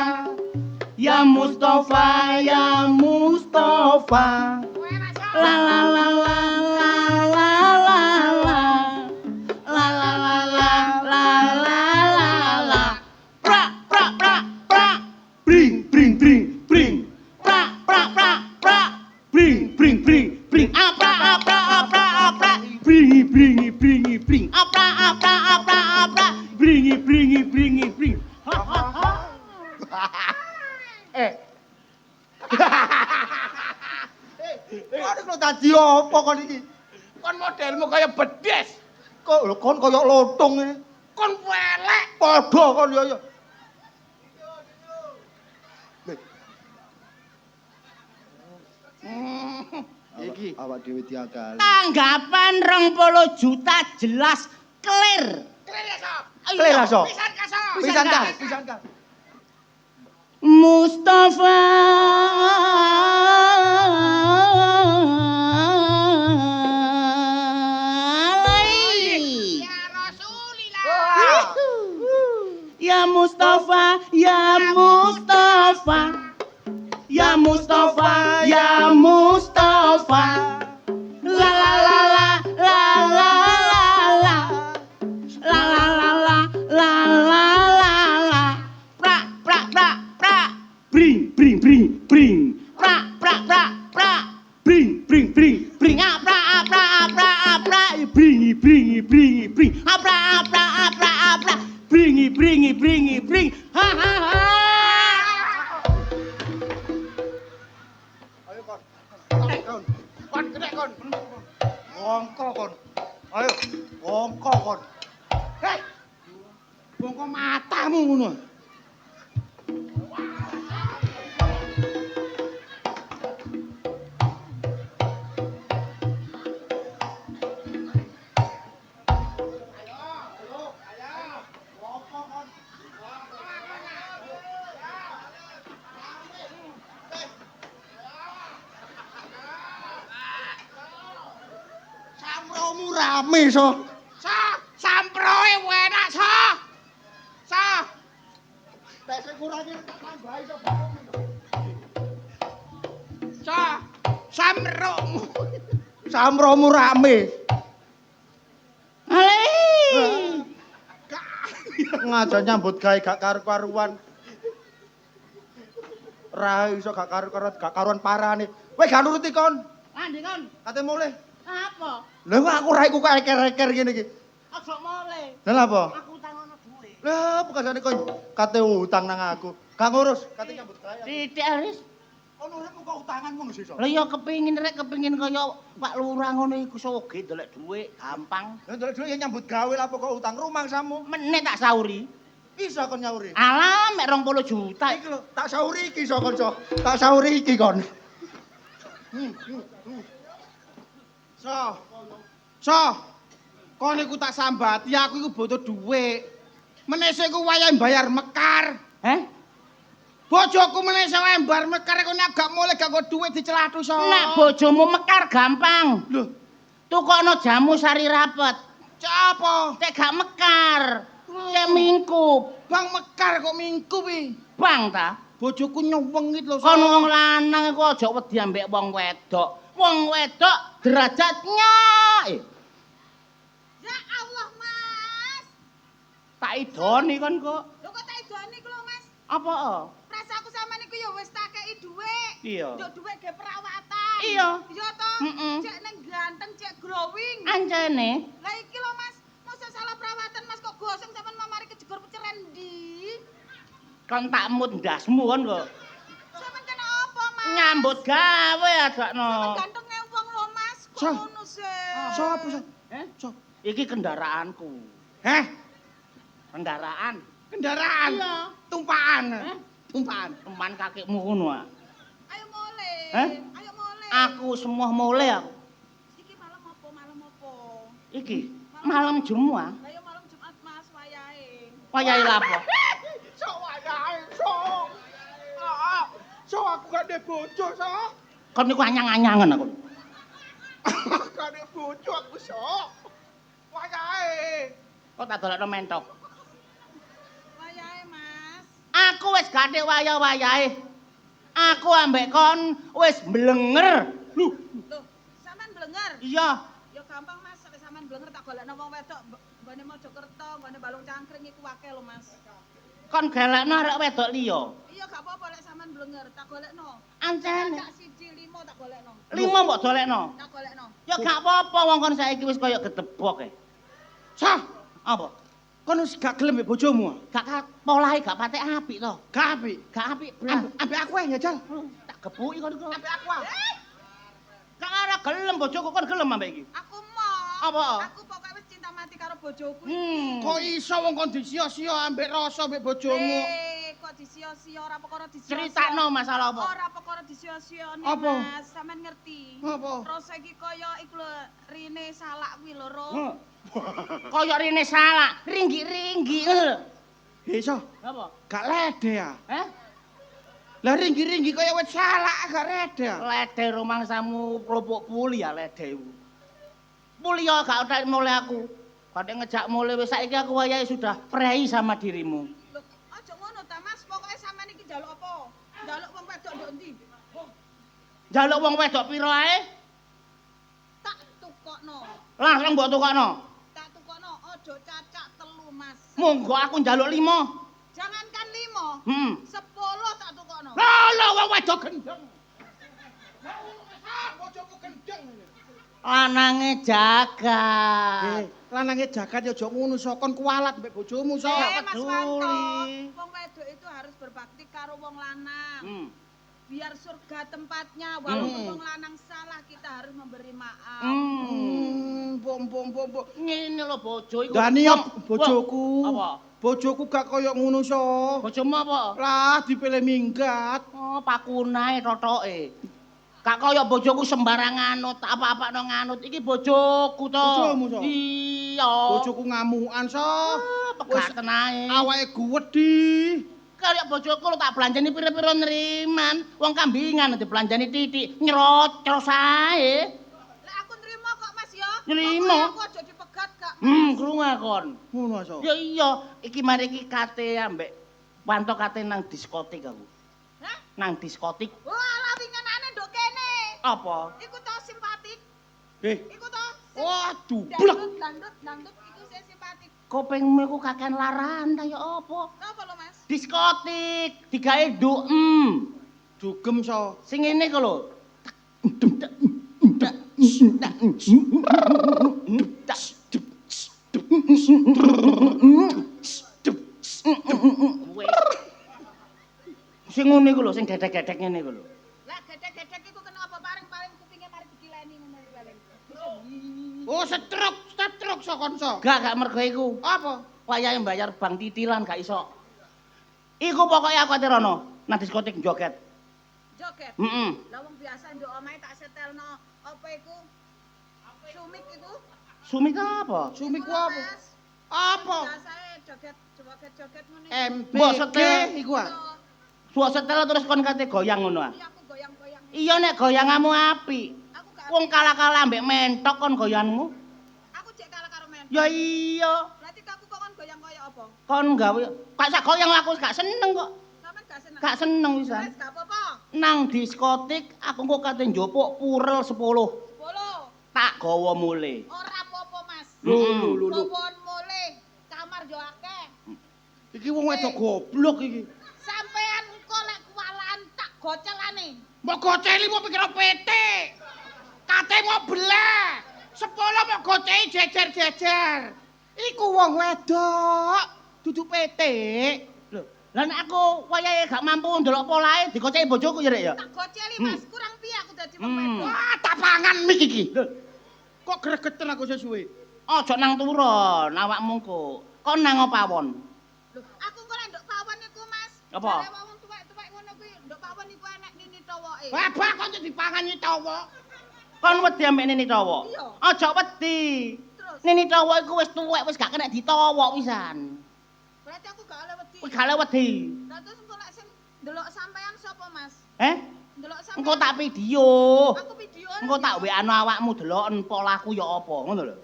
ya Mustafa, ya Mustafa, la la la la la la la la, la la la la la la la la, pra pra pra pra, bring pra pra pra pra, bring apra apra apra apra, bring apra apra apra apra, bring ha ha ha. Kok dadi apa kon iki? Kon modelmu kaya bedes. Kok lho kon kaya lothong ngene. Kon welek. Padha kon ya. Iki awak dhewe diakali. Tanggapan 20 juta jelas clear. Clear aso. Pisan ka. Pisan ka. Mustafa Lai. Ya Rasulillah. Ya Mustafa, ya Mustafa, ya Mustafa, ya Mustafa, la la la la la la la la la la la la la la la, pra pra pra pra, bring pra pra pra pra, bring apra apra apra apra, bring apra apra apra apra, bring ha ha ha. Ayo kon. Kon gede kon. Wongko kon. Ayo, wongko kon. Hei. Bongko matamu ngono. Samromu rame so. Sa, samproe enak sa. Sa. sing kurange tak tambahi coba. Samrokmu. Samromu rame. Ale. Ngaja nyambut gawe gak karu-karuan. Ra iso gak karuan parane. Kowe gak nuruti kon. Andi kon. Kate mulih. Apa? Lha kok aku raiku kok eker-eker ngene iki. Aja mole. Lha apa? Aku utang ana duit. Lah bukanane kok kate utang nang aku. Gak ngurus, kate nyambut gawe. Titik Aris. Ono uripmu kok utangan ngono sih, Sok. Lah ya kepengin kaya Pak Lurah ngono iku soge ndelek duit gampang. Lah ndelok dhewe ya nyambut gawe lah kok utang rumangsamu. Meneh tak sauri. Iso kon nyauri. Alah mek 20 juta. Iki lho, tak sauri iki Sok kon, Sok. Tak sauri iki kon. So, kon iku tak sambati, aku iku butuh dhuwit. Menese iku wayahe bayar mekar. Bojoku menese wae bayar mekar kok nek gak mulih gak nggo dhuwit dicelathu so. Nek bojomu mekar gampang. Lho, Tukokno jamu sari rapet. apa? Cek gak mekar. Cek mingkup. Bang mekar kok mingku pi. Bang ta? Bojoku nyuwengit lho. Kon wong lanang iku aja wedi ambek wong wedok. Wong wedok derajatnya. Ya Allah, Mas. Tak idoni kon kok. Lho kok tak idoni ku lho, Mas. Apa? Rasaku sama niku ya wis tak kei dhuwit. Iya. Nduk dhuwit ge perawatan. Iya. Iya to? Mm-mm. Cek neng ganteng, cek glowing. Anjene. Lah iki lho, Mas. Mosok salah perawatan Mas kok gosong sampean mamari kejegur peceren ndi? Kon tak mut ndasmu kon kok. Sampean kena apa, Mas? Nyambut gawe adakno. Sampean gantenge wong lho, Mas. Kok Sah. ngono sih? Sopo so? So, iki kendaraanku. Heh, Kendaraan. kendaraan. Iya. Tumpaan. Heh? Tumpaan. Teman kakekmu ngono ah. Ayo mole. Hah? Ayo mole. Aku semua mulai aku. Iki malam apa? Malam apa? Iki malam Jumat. Lah ya malam Jumat, Mas, wayahe. Wayahe lapo? So wayahe, so. So aku gak ada bojo, so. Kon niku anyang-anyangan aku. Gak ada bojo aku, so. Wayahe. Kok tak dolekno mentok. Wayahe, Mas. Aku wis gade wayah-wayahe. Aku ambek kon wis mblenger. Loh, Loh, sampean blenger. Iya, Ya gampang Mas, sampe sampean blenger tak golekno wong wedok nggone Mojokerto, nggone Balung Cangkring iku akeh lho Mas. kon gelekno arek wedok liya. Iya gak apa-apa lek sampean blenger, tak golekno. Ancene. Tak siji 5 tak golekno. 5 mbok dolekno. Tak golekno. Ya gak apa-apa wong kon saiki wis kaya gedebok e. sah. Apa? Kon wis gak gelem mbek bojomu? Gak polahe gak patek apik to. Gak apik. Gak apik blas. Ambek aku ae njajal. Tak gebuki kon kok. Ambek aku. Gak ora gelem bojoku kon gelem ambek iki. Aku mau. Apa? Aku pokoknya wis cinta mati karo bojoku. Kok iso wong kon disia-sia ambek rasa mbek bojomu? Kok disia-sia ora perkara disia-sia. Critakno masalah apa? Ora perkara disia-sia nih Apa? Mas, sampean ngerti. Apa? Rasa iki kaya iku lho rine salak kuwi lho, Ro. Kaya rene salah, ringgi-ringgi ngono lho. Iso. Apa? Gak lede ya. Hah? Lah ringgi-ringgi kaya wit salak gak lede. Lede rumangsamu kelopok puli ya lede iku. Puli ya gak utek mulai aku. Kadek ngejak mulai wis saiki aku wayahe sudah prei sama dirimu. Lho, aja ngono ta, Mas. Pokoke sampean iki njaluk apa? Njaluk wong wedok ndok ndi? Jaluk wong wedok pira ae? Tak tukokno. Langsung mbok tukokno. Tak tukokno aja cacak telu, Mas. Monggo aku njaluk 5. Jangankan 5, 10 tak tukokno. Lah wong wedok gendeng. Bojomu gendeng. Lanange jagat. Lanange jagat ya aja ngono so kon kualat mbek bojomu so. Gak Mas peduli. Wanto, wong wedok itu harus berbakti karo wong lanang. Biar surga tempatnya, walaupun wong lanang salah kita harus memberi maaf. Bom. Ngene lho bojo iku. Dani ya bojoku. Apa? Bojoku gak koyo ngono so. Bojomu apa? Lah dipilih minggat. Oh, pakunae totoke. Gak kaya bojoku sembarang nganut, apa-apa no nganut. Iki bojoku to. Bojomu, So? Iya. Bojoku ngamukan so. Pegaten ae. Awake guwedi. Kaya bojoku lho tak belanjani pira-pira neriman. Wong kambingan dibelanjani titik, nyerocos ae. Lah aku nrimo kok Mas ya. Nrimo? Pokoknya aku aja dipegat gak. Krungu kon. Ngono so. Ya iya, iki mari iki kate ambek Wanto kate nang diskotik aku. Hah? Nang diskotik. Oh, ala wingenane nduk kene. Apa? Iku to simpatik. Iku to. Waduh, blek. Dangdut iku sing simpatik. Kopengmu iku kakean laran ta ya apa? Napa lho, Mas? Diskotik, digawe nduk. Dugem so. Sing ngene ku lho. Sing ngene ku lho, sing gedek-gedek ngene ku lho. Lah gedek-gedek iku kenapa paring-paring kupinge mari dikileni ngono paling. Oh, setruk so konso. Gak mergo iku. Apa? Wayahe mbayar bank titilan gak iso. Iku pokoknya aku aterono nang diskotik joget. Joget. Heeh. Lah wong biasa nduk omahe tak setelno apa iku? Sumik iku. Sumik apa? Sumik ku Iku lho, apa? Mas. Apa? Biasae joget-joget ngene. MBG Mbok setel. iku ah. Suwe setel terus kon kate goyang ngono ah. Iya aku goyang-goyang. Iya nek goyanganmu apik. Aku gak Wong kalah-kalah ambek mentok kon goyanganmu. aku cek kalah karo men. Ya iya. Berarti aku kok kon goyang kaya apa? Kon gawe kok sak goyang aku gak seneng kok. Sampeyan gak seneng. Gak seneng wisan. Wes gak apa-apa. Nang diskotik aku kok kate njopuk purel 10. 10. Tak gawa mule. Ora apa-apa, Mas. Lho. Gowon mulih. Kamar yo akeh. Iki wong wedok goblok iki. Sampean engko lek kuwalan tak gocelane. Mbok goceli mau pikir PT. Kate mau belah. 10 mau gocei jejer-jejer. Iku wong wedok, dudu PT. Lho, lan aku wayahe gak mampu ndelok polahe digoceki bojoku ya rek ya. Tak goceli, Mas. Kurang piye aku dadi wong wedok. Wah, tak pangan mik iki. Kok gregeten aku sesuwe. Aja nang turun awakmu kok. Kon nang pawon. Lho, aku kok lek nduk pawon iku, Mas. Apa? Jare wong tuwek-tuwek ngono kuwi nduk pawon iku enek nini towoke. Wah, bak kok dipangan nyitowo. Kon wedi ambek Nini Tawa. Iya. Aja wedi. Terus Nini Tawa iku wis tuwek wis gak kena ditawa wisan. berarti aku gak oleh wedi. Wis gak wedi. Lah terus engko lek sing ndelok sampean sapa, Mas? Ndelok sampean. Engko tak video. Aku video. Engko tak WA-no awakmu deloken polaku ya apa, ngono lho.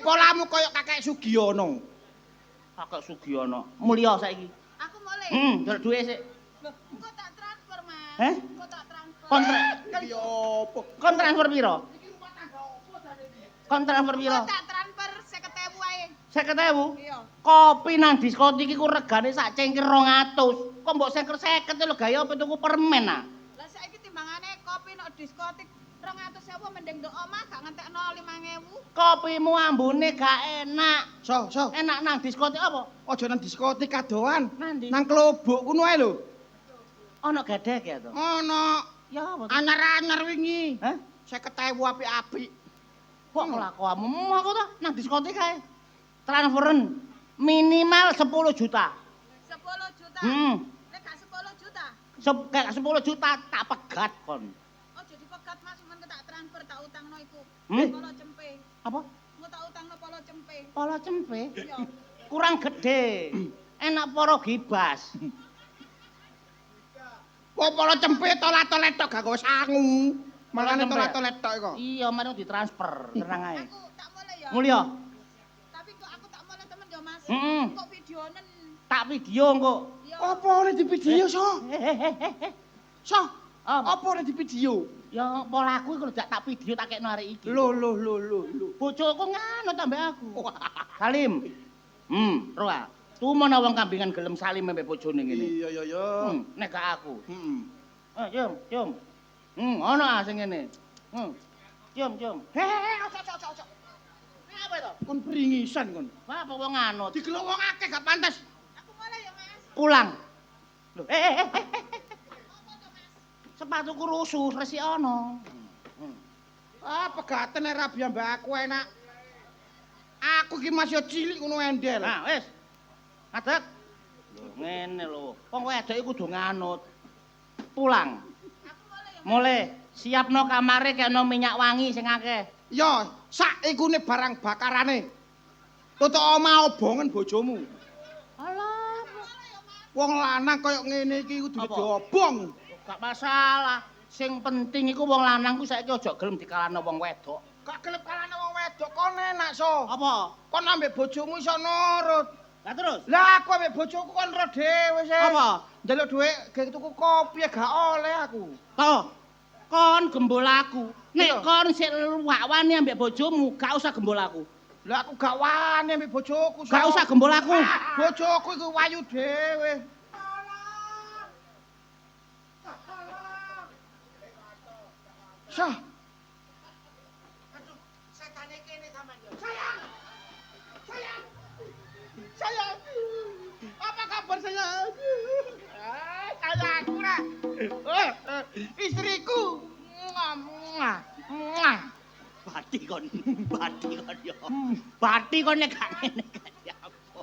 Polamu koyo kakek Sugiono. Kakek Sugiono. Mulya saiki. Aku mulai. Ndelok dhuwit sik. Loh, engko tak transfer, Mas. Heh? Engko tak transfer. Iki opo? Kon transfer piro? Kon transfer piro? Engko tak transfer 50.000 ae. 50.000. Iya. Kopi nang diskotik iku regane sak cengkir 200. Kok mbok sengker 50 lho gawe apa tuku permen ah. Lah saiki timbangane kopi nek diskotik 200.000 mending nduk omah gak ngentekno 5.000. Kopimu ambune gak enak. So. Enak nang diskotik apa? Aja nang diskotik kadoan. Nanti. Nang klobok kuno ae lho. Ana gedek ya to. Ono Ya apa? to? anyar-anyar wingi. Hah? 50.000 apik-apik. Kok kelakuanmu aku to nang diskotik kae. Transferen minimal 10 juta. 10 juta. Nek gak 10 juta. Kayak 10 juta tak pegat kon. Oh jadi pegat Mas men tak transfer tak utangno iku. Hmm? Polo cempe. Apa? Engko tak utangno polo cempe. Polo cempe. Iya. Kurang gede. Enak poro gibas. Popolo cempe tolat-tolet tok gak gawe sangu. Mangane Cempe. tolat-tolet tok kok. Iya, mari ditransfer, tenang ae. Aku tak mulai ya. Mulya, Tapi kok aku tak mulai temen yo Mas. Mm-mm. Kok videonen. tak video engko. Iya. Apa nek di video so? So, Apa? apa nek di video? Ya polaku iku lho tak video tak kekno arek iki. Lho. Bojoku nganut ambek aku. Salim. Roa. Tumono wong kambingan gelem salim ambek bojone ngene. Iya. Nek gak aku. Heeh. Cium. Ono ah sing ngene. Cium. Ojo. Apa itu? Kon pringisan kon. Apa wong nganut? Digelok wong akeh gak pantes. Aku mulai ya Mas. Pulang. Lho, Apa to Mas? sepatuku rusuh resi ono. Ah, pegaten nek rabi ambek aku enak. Aku ki masih cilik ngono endel. Nah, wis. Ngadeg. Lho, ngene lho. Wong wedok iku kudu nganut. Pulang. Aku mulai ya. Mulai siapno kamare kena minyak wangi sing akeh. Ya, sak ikune barang bakarane. Tutuk omah obongen bojomu. Alah, Wong lanang koyo ngene iki kudu Apa? diobong. gak masalah. Sing penting iku wong lanang ku saiki aja gelem dikalahno wong wedok. Gak gelem kalane wong wedok kon enak so. Apa? Kon ambek bojomu iso nurut. Lah terus? Lah aku ambek bojoku kon ro dhewe sih. Apa? Njaluk dhuwit gek tuku kopi gak oleh aku. Toh, kon gembol aku. Nek Iya. kon sik luwak wani ambek bojomu, gak usah gembol aku. Lah aku gak wani ambek bojoku. Gak usah gembol aku. Bojoku iku wayu dhewe. Sah. Sayang. Apa kabar sayang? Sayangku lah. Istriku. Muah, muah. Bati kon yo. Bati kon nek gak ngene kan ya apa.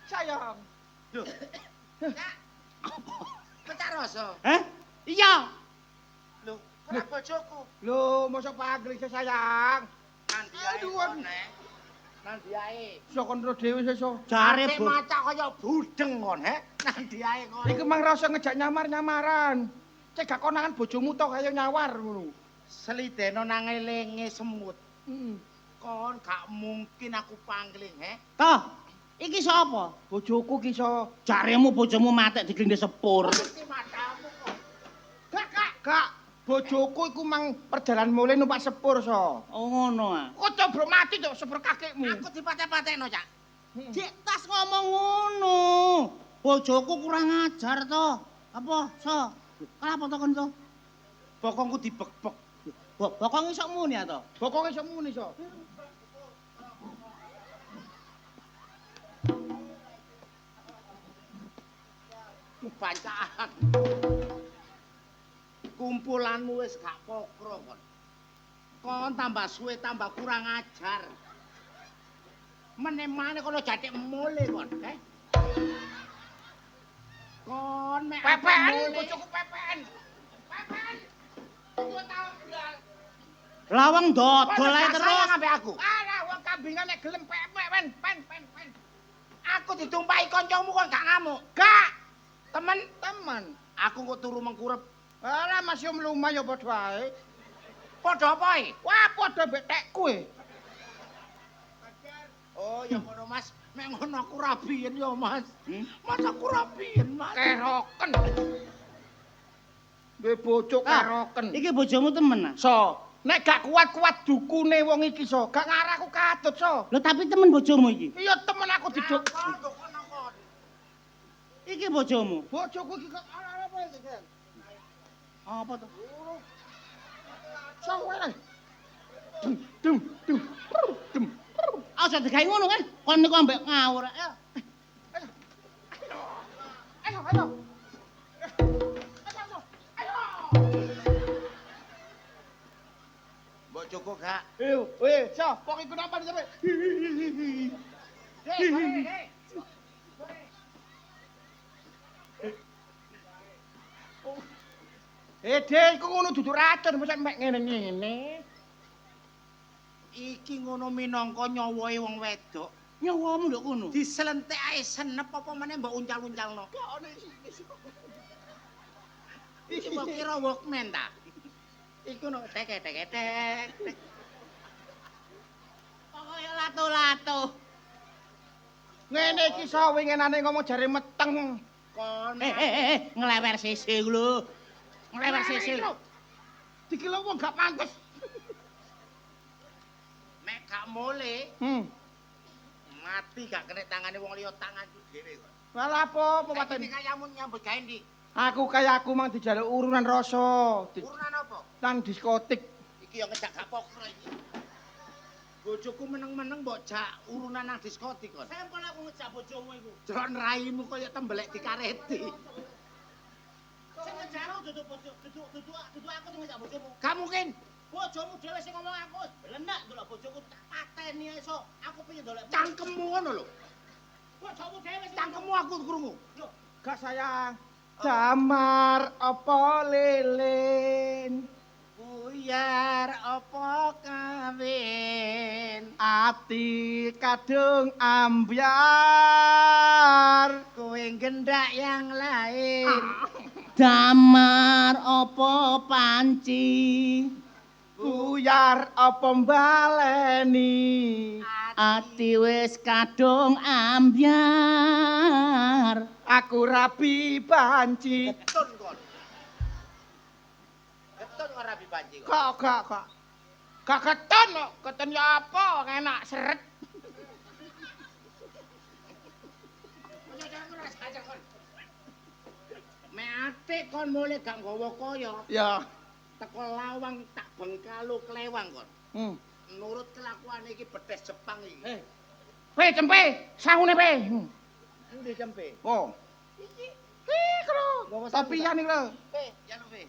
Sayang. Pecah rasa. Hah? Iya. Lho, kok bojoku? Lho, mosok pagri sayang. Nanti Aduh, ae aduh. nek. Nanti ae. Iso kon ro dhewe sesuk. Jare Ate bos. macak kaya budeng kon, he. Nanti ae kon. Iki mang rasa ngejak nyamar-nyamaran. Cek gak konangan bojomu tok kaya nyawar ngono. Selideno nang elinge semut. Heeh. Kon gak mungkin aku pangling, he. Toh, iki sapa? Bojoku ki iso. Jaremu bojomu matek diglinde sepur. Mesti matamu kok. Gak. Bojoku iku mang perjalanan mulai numpak sepur so. Oh ngono ah. Kok coba mati tok sepur kakekmu. Aku dipate-patekno, Cak. Dik tas ngomong ngono. Bojoku kurang ajar to. Apa, So? Kenapa to kon to? Bokongku dibekbek. Bokong iso muni ya to? Bokonge iso muni so. Bancaan. Kumpulanmu wis gak pokro kon. Kon tambah suwe tambah kurang ajar. Meneh-meneh kono jatik mule kon, he. Kon mek Pepen, mule. bojoku pepen. Pepen. Aku tau bilang. Lawang dodol Kon ae gak terus. sayang ambek aku. Alah wong kambingan nek gelem pen. Aku ditumpahi kancamu kon gak ngamuk. Gak. Temen. Aku kok turu mengkurep. Alah masih mlumah ya padha wae. Padha apa e? Wah padha mbek tekku e. Oh, ya ngono Mas. Mek ngono aku rabiyen ya, Mas. Mas aku rabiyen, Mas. Keroken. Duwe bojo keroken. Iki bojomu temen ah? So, nek gak kuat-kuat dukune wong iki so, gak ngarah aku katut so. Lho tapi temen bojomu iki. Iya temen aku diduk. Kon kono kon. Iki bojomu. Bojoku iki kok apa iki, Gen? Apa to? So wae. Dum. Aja digawe ngono kan. Kon niku ambek ngawur. Ayo. Ayo. Bojoku gak. Weh, so, pok iku napa sampe. Hei. Dek, iku ngono dudu racun, mosok mek ngene-ngene. Iki ngono minangka nyawae wong wedok. Nyawamu nduk kono. Diselentik ae senep apa meneh mbok uncal-uncalno. Gak ono isi. Iki mbok kira Walkman ta? Iku no tek. Pokoke lato-lato. Ngene iki so winginane ngomong jare meteng. Kon Ngelewer sisi ku lho. Ngelewer sisi. Dikira wong gak pantes. mek gak mule mati gak kena tangane wong liya tanganku dhewe kok. Lah apa Paten paten? kayamu nyambut gawe ndi? Aku mang dijaluk urunan rasa. Urunan apa? Nang diskotik. Iki yo ngejak gak pokro iki. Bojoku meneng-meneng mbok jak urunan nang diskotik kon. Sampun aku ngejak bojomu iku. Jron raimu kaya tembelek dikareti. Sing ngejamu dudu aku sing ngejak bojomu. Gak mungkin. Bojomu dhewe sing ngomong aku. Lenek ndelok bojoku tak pateni esuk. Aku pengen ndolek. Cangkemmu ngono lho. Bojomu dhewe sing Cangkemmu aku krungu. Loh, Gak sayang. Damar apa lilin? Buyar apa kawin? Ati kadung ambyar. Kowe gendak yang lain. damar apa panci? Buyar apa mbaleni? ati wis kadung ambyar. Aku rabi banci. Getun kon. Getun kok rabi banci kok. Kak. Gak keton kok. Keton ya apa? Enak seret. Meate kon mulai gak nggawa kaya. Ya. Teko lawang tak bengkalu klewang kon. Nurut kelakuan iki betes Jepang iki. Pe cempe, sangune pe. Endi jempe? Oh. Iki lho. Topian iki lho. Ya lho, Pe.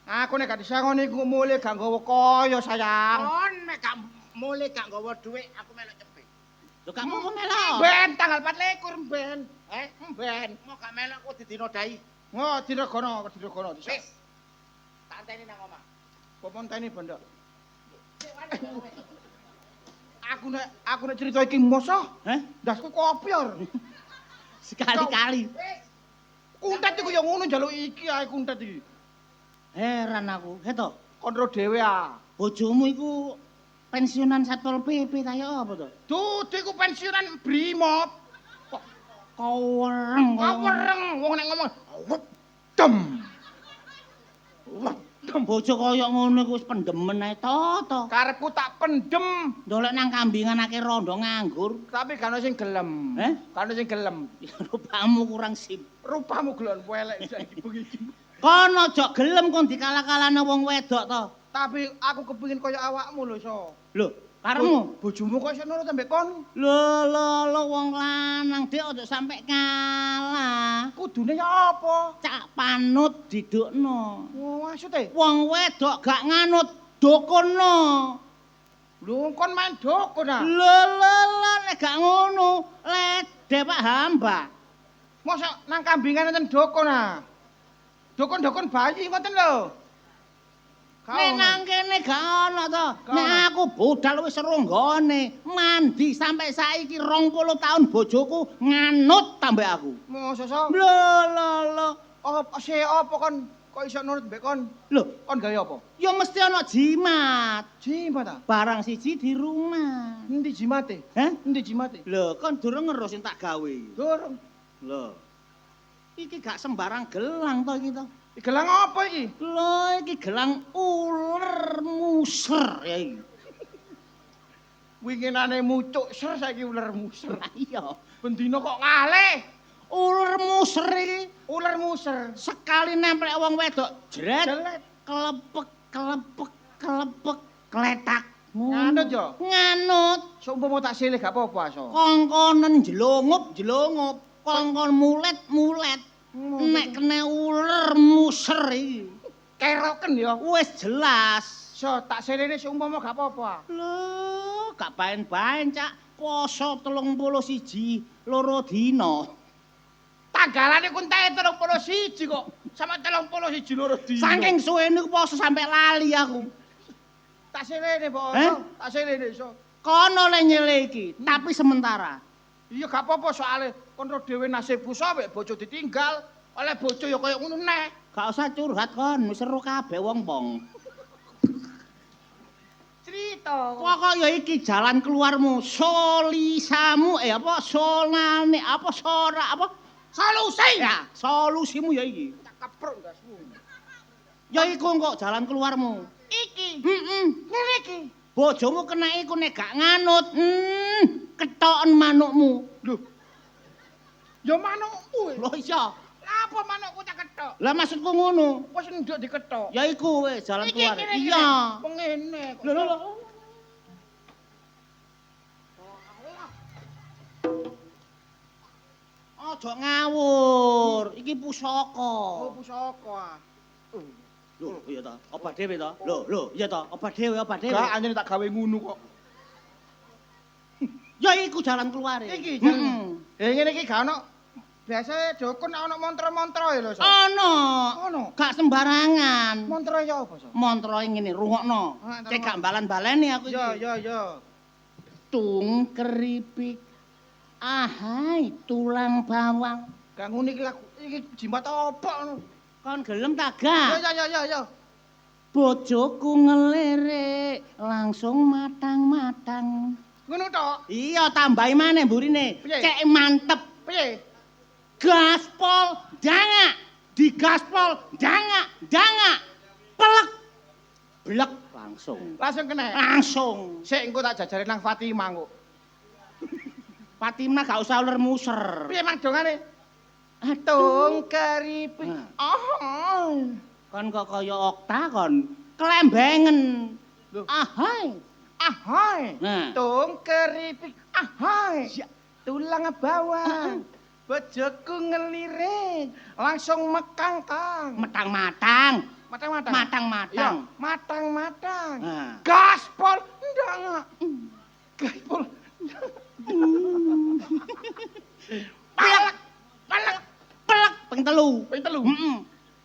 Aku nek gak disangoni iku mulai gak nggawa kaya sayang. Kon nek gak mulai gak nggawa dhuwit aku melok jempe. Lho kamu kok melok? Ben tanggal 24 ben. Ben. Mau gak melok ku didinodai. Oh, diregono. Wis. Tak anteni nang omah. Poponteni bondo. Aku nek cerita iki moso, Hah? ndasku kopior. Sekali-kali. Kuntet iku ya ngono njaluk iki ae kuntet iki. Heran aku. Heto, Kontrol dhewe ah. bojomu iku pensiunan Satpol PP ta ya apa to? Dudu iku pensiunan Brimob. Kawereng. Kawereng wong nek ngomong wedem. Bojo kaya ngono iku wis pendemen ae to. Karepku tak pendem, Ndolek nang kambingan akeh rondo nganggur. tapi gak ono sing gelem. Eh? Gak ono sing gelem. Ya rupamu kurang sip. Rupamu gelon welek saiki begini. Kono aja gelem kon dikalah-kalahne wong wedok to. Tapi aku kepengin kaya awakmu lho, So. Lho, karemu. Bojomu kok iso nurut ambek kon? Lho wong lanang Dik aja sampe kalah. Kudune ya apa? Cak panut didukno. Oh, maksude. Wong wedok gak nganut dukunno. Lho, kon main dukun ah. Lho nek gak ngono, lede Pak Hamba. Mosok nang kambingan enten dukun ah. Dukun-dukun bayi ngoten lho. Nek nang kene gak ono to. Gak Nek ono. aku budal wis ronggone, mandi sampai saiki 20 tahun bojoku nganut tambah aku. Mosok so. Lho. Apa kon kok iso nurut mbek kon? Lho, Kon gawe apa? ya mesti ana jimat. Jimat ah. Barang siji di rumah. Endi jimate? Hah? Endi jimate? Lho, kon durung ngeru sing tak gawe. Durung. Lho. Iki gak sembarang gelang to iki to. Gelang apa iki? Lho, iki gelang uler muser ya iki. Winginane mucuk ser saiki uler muser. Iya. Bendina kok ngalih. Uler muser iki Uler muser. sekali nempel wong wedok jret Jelet. kelepek kletak. Nganut ya? Nganut. Seumpama tak silih gak apa-apa, So. Kongkonen jelungup. Kongkon mulet. Nek kena uler muser iki. Keroken ya. Wis jelas. So, tak silihne seumpama gak apa-apa. Lho, gak baen-baen, Cak. Poso 31 loro dina. Tanggalane ku entek 31 kok. Sama 31 loro dina. Saking suwene ku poso sampe lali aku. tak silihne, Pak. Eh? Tak silihne, So. Kono le nyele iki, tapi sementara. Iya gak apa-apa soalnya kon ro dhewe nasibku sampe bojo ditinggal oleh bojo ya kaya ngono neh. Gak usah curhat kon, wis seru kabeh wong-wong. Cerita. Pokok ya iki jalan keluarmu, solisamu solane Solusi. ya, solusimu ya iki. Tak keprok gasmu. Ya iku kok jalan keluarmu. Iki. Ngene iki. Bojomu kena iku nek gak nganut, ketoken manukmu. Lho. Ya manukmu. Lho iya. Apa manukku tak ketok? Lah maksudku ngono. Wis nduk diketok. Ya iku wis jalan Iki keluar. kene, Iya. Pengene. Lho. Aja ngawur, iki pusaka. Oh, pusaka. Lho, iya ta? Obat dhewe ta? Lho, iya ta? Obat dhewe. Gak anjene tak gawe ngono kok. Ya iku jalan keluare. Iki jalan. Ngene iki gak ono. Biasa dukun ono mantra-mantra ya lho, So. Ono. Ono. Gak sembarangan. Mantra ya apa, So? Mantra ngene, rungokno. Ah, Cek gak balan-baleni aku iki. Ya. Tung keripik. Ahai, tulang bawang. Gak ngono iki jimat apa ngono. Kon gelem ta gak? Ya. Bojoku ngelirik langsung matang-matang. Ngono tok. Iya, tambahi maneh mburine. Piye? Cek mantep. Piye? Gaspol dangak. Digaspol dangak. Pelek. Blek langsung. Langsung kena. Langsung. Sik engko tak jajare nang Fatimah kok. Fatimah gak usah uler muser. Piye mang dongane? Atung keripik. Nah. Kon kok kaya okta kon. Kelembengen. Loh. Ahai. Ahai. Nah. Tung keripik. Ahai. Tulang bawang. Bojoku ngelirik. Langsung mekangkang. Matang-matang. Matang-matang. Matang-matang. Ya, matang-matang. Nah. Gaspol ndak. Gaspol. Pelek. Ping telu. Ping telu. Heeh.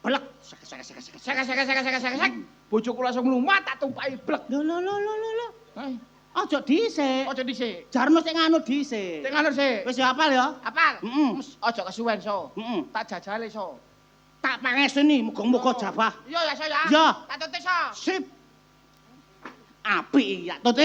Blek. Sek. Bojoku langsung mlumat tak tumpaki blek. Lho. Hei, Aja dhisik. aja dhisik. Jarno sing nganut dhisik. Sing nganur sik. Wis ya apal ya? Apal? Heeh. Aja kesuwen so. Heeh. Tak jajale so. Tak pangeseni muga-muga jabah. Iya ya so ya. Ya. Tak tutis so. Sip. Apik ya Tut.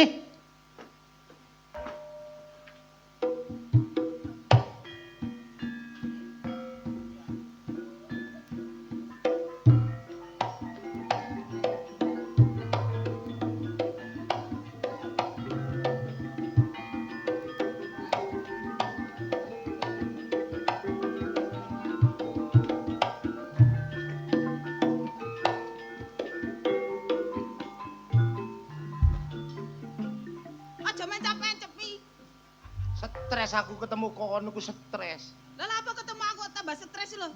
Aja mencap-mencepi. Stres aku ketemu kon niku stres. Lah lha apa ketemu aku tambah stres lho.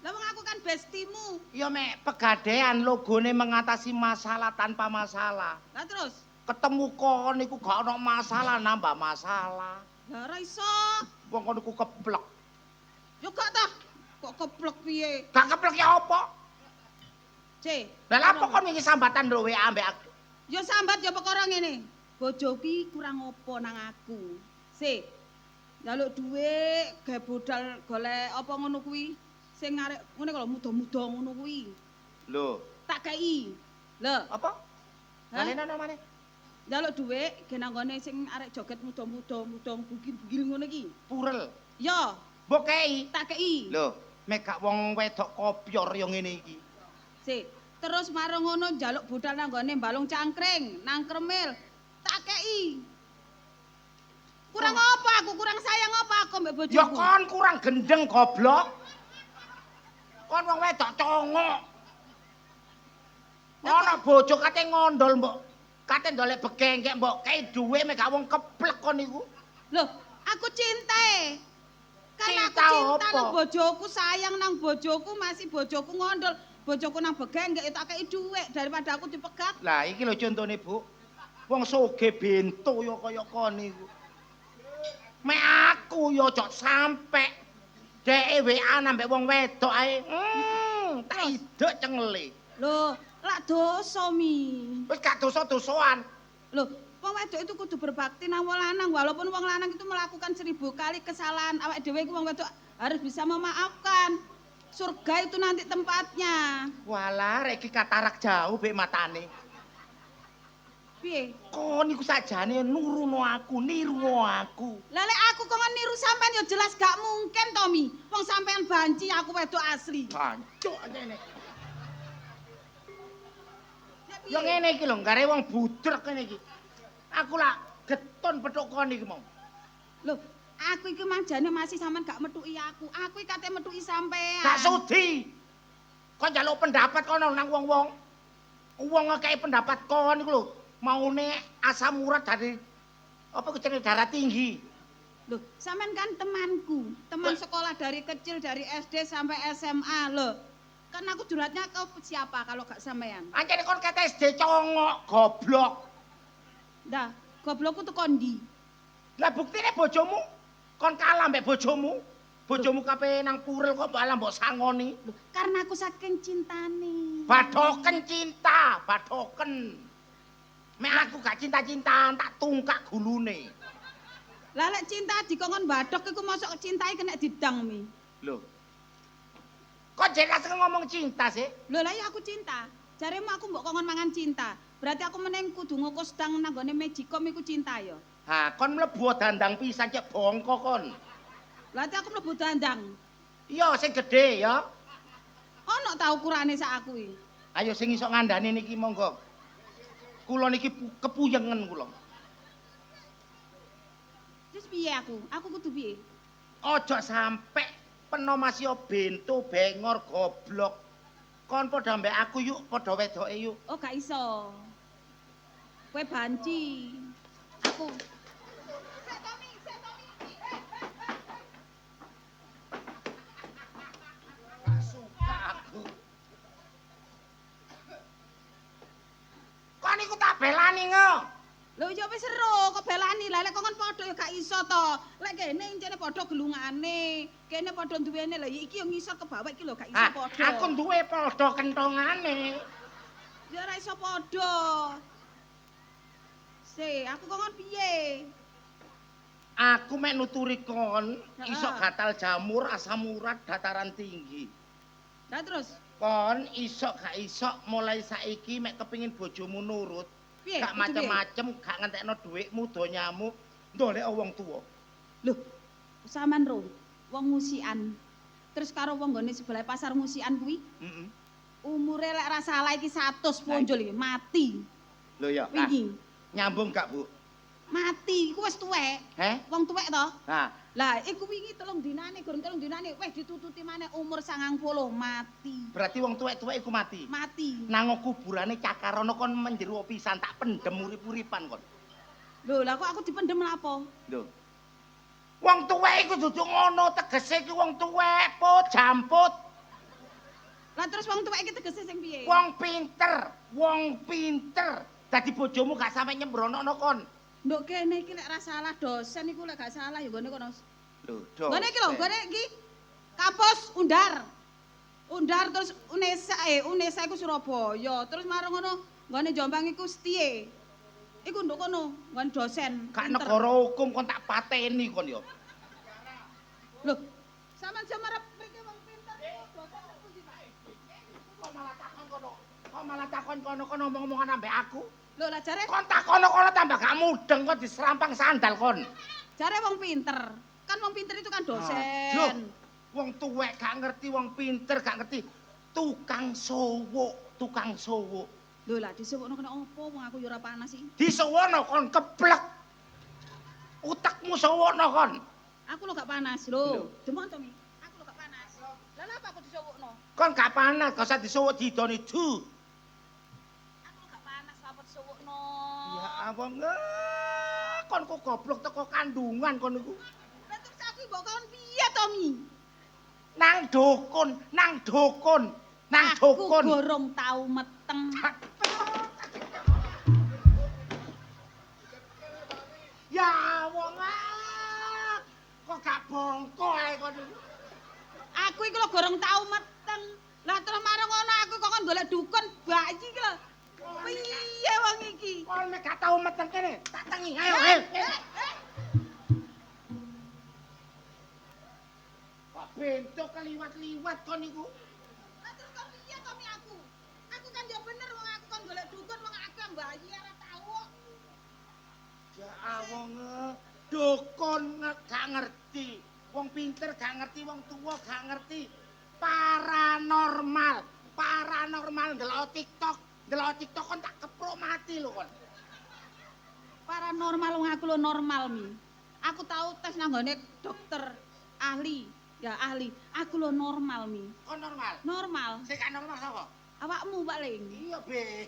Lah wong aku kan bestimu. Ya mek pegadaian logone mengatasi masalah tanpa masalah. Lah terus, Ketemu kon niku gak ono masalah nambah masalah. lah ora iso. Wong kon niku keplek. Yo gak tah. Kok keplek piye? Gak keplek ya apa? C. Lah lha apa kon wingi sambatan lho WA ambek aku? Yo sambat yo perkara ngene. Bojo ki kurang opo nang aku. C. Njaluk dhuwit, gawe bodal golek apa ngono kuwi. Sing arek ngene kok lho muda-muda ngono kuwi. Lho, Tak kei. Lho, apa? Hah? Malena namane? njaluk dhuwit genanggone sing arek joget muda-muda, bugil-bugil ngono iki. Purel. Yo, Mbok kei. tak kei. Lho, mek gak wong wedok kopyor yo ngene iki. Sik, terus marang ngono njaluk budal nang gone balung cangkring, nang kremil. Tak kei. Kurang apa aku? Kurang sayang apa aku mbek bojoku? Ya kon kurang gendeng goblok. Kon wong wedok congok. Ana bojo kate ngondol mbok. Kate ndolek begengkek mbok kei duwe mek gak wong keplek kon niku. Loh, aku cinta. Karena aku Cinta cinta apa? nang bojoku, sayang nang bojoku, masih bojoku ngondol. Bojoku nang begengkek tak kei dhuwit daripada aku dipegat. Lah iki lho contone, Bu. Wong soge bento ya kaya kon niku. Mek aku ya ojo sampe dheke WA nambek wong wedok ae. Tak idek cengele. Loh, lak dosa mi. Wis gak dosa-dosaan. Loh, wong wedok itu kudu berbakti nang wong lanang walaupun wong lanang itu melakukan 1000 kali kesalahan awake dhewe iku wong wedok harus bisa memaafkan. Surga itu nanti tempatnya. Walah, rek iki katarak jauh bek matane. Piye? Kon iku sakjane niru aku. Lah lek aku kok niru sampean ya jelas gak mungkin to mi. Wong sampean banci aku wedok asli. Hancuk ngene. Nek piye? Ya ngene iki lho, gare wong budrek ngene iki. Aku lak geton petuk kon iki mau. Loh, aku iki manjane masih sampean gak metuki aku. Aku iki kate metuki sampean. Gak sudi. Kon njaluk pendapat kono nang wong-wong. Wong ngekei pendapat kon iku lho, maune asam urat dari apa jenenge darah tinggi. Loh, sampean kan temanku. Teman sekolah dari kecil dari SD sampai SMA loh. Kan aku curhatnya ke siapa kalau gak sampean? Ancene kon kete SD congok, goblok. Dah, goblokku tuh kondi. Lah buktine bojomu kon kalah mbek bojomu. Bojomu kape nang purel kok malah mbok sangoni. Loh, karena aku saking cintane. Badoken cinta, badoken. Mek aku gak cinta-cintaan tak tungkak gulune. Lah lek cinta dikongkon badok iku mosok cintai kena didang mi. Loh. Kok jek aseng ngomong cinta sih? Lho lah ya aku cinta. Jaremu aku mbok kongkon mangan cinta. Berarti aku meneng kudu ngoko sedang nang gone Magicom iku cinta ya. Ha, kon mlebu dandang pisan cek bongko kon. Lah aku mlebu dandang. Iya sing gedhe ya. Ono ta ukurane sak aku iki. Ayo sing iso ngandani niki monggo. Kula niki kepuyengen kula. Terus piye aku? Aku kudu piye? Aja sampe penomasio bento bengor goblok. Kon padha mbek aku yuk, padha wedoke yuk. Oh gak iso. Kowe banci. Aku. Gak suka aku. Kon iku tak belani ngo. Lho ya wis ero kok belani. Lah lek kon padha ya gak iso to. Lek kene encene padha gelungane, kene padha duwene. Lah iki yo ngisor ke bawah iki lho gak iso Ah, padha. aku duwe padha kentongane. Ya ora iso padha. Aku kon piye? Aku mek nuturi kon Heeh. iso gatal jamur asam urat dataran tinggi. Lah terus Kon iso gak iso mulai saiki mek kepingin bojomu nurut. piye? Gak Kudu piye? macem-macem, gak ngentekno dhuwitmu donyamu, ndolek wong tuwa. Loh, sampean ro, wong musikan. Terus karo wong nggone sebelah pasar musikan kuwi, Heeh. umure lek ra salah iki 100 ponjol iki mati. Lho ya, nah, Wingi nyambung gak, Bu? mati, iku wis tuwek. Heh? Wong tuwek to? Nah, Lah, iku wingi 3 dinane, gorong 3 dinane wis ditututi maneh umur 90 mati. berarti wong tuwek-tuwek iku mati. Mati. Nang kuburane cakarono kon menjero pisan tak pendem urip-uripan kon. Lho, lah kok aku dipendem lha apa? Lho. Wong tuwek iku dudu ngono, tegese iki wong tuwek, Put, jamput. Lah terus wong tuwek iki tegese sing piye? Wong pinter. Dadi bojomu gak sampe nyembrono kon. Nduk kene iki lek ra salah dosen iku lek gak salah ya gone kono. Lho, do. Gone iki lho, gone iki kampus Undar. Undar terus Unesa iku Surabaya. Terus marang ngono, gone Jombang iku Setie. Iku nduk kono, gone dosen. Gak pinter. negara hukum kon tak pateni kon ya. Lho, sampean jamarep mriki wong pinter iku dosen pundi, Pak? Kok malah takon kono ngomong-ngomongan ambek aku. Lho, lah jare Kon takono tambah gak mudeng kon diserampang sandal kon. jare wong pinter. Kan wong pinter itu kan Aduh, dosen. wong tuwek gak ngerti, wong pinter gak ngerti. Tukang sowo. Lho lah disuwukno kena opo wong aku ya ora panas iki. Disowono kon keplek. Utekmu sowono kon. Aku lho gak panas lho. Demon to Mi. Aku lho gak panas. Lah napa aku disuwukno? Kon gak panas, gak usah disuwuk didoni du. Aku lho gak panas apa disuwukno. Ya ampun, kon kok goblok teko kandungan kon niku. Lah terus aku mbok kon piye to Mi? Nang dukun. Aku gorong tau meteng. Ya wong kok gak bongko ae kon niku. Aku iki lho gorong tau meteng. Lah terus marang ngono aku kok kon golek dukun bayi iki lho. Piye wong iki? Kon nek gak tau meteng kene, tak tengi. Ayo. Kok bento keliwat-liwat kon niku. Lah terus kok piye to Mi aku? Aku kan ya bener wong aku kon golek dukun wong aku yang bayi ora tau. Ya wong dukun gak ngerti. Wong pinter gak ngerti, wong tuwa gak ngerti. Paranormal ndelok TikTok kon tak keprok mati lho kon. Paranormal wong aku lho normal Mi. Aku tahu tes nang gone dokter ahli. Ya ahli. Aku lho normal Mi. Kon normal. Normal. Sing gak normal sapa? Awakmu paling. Iya, Be.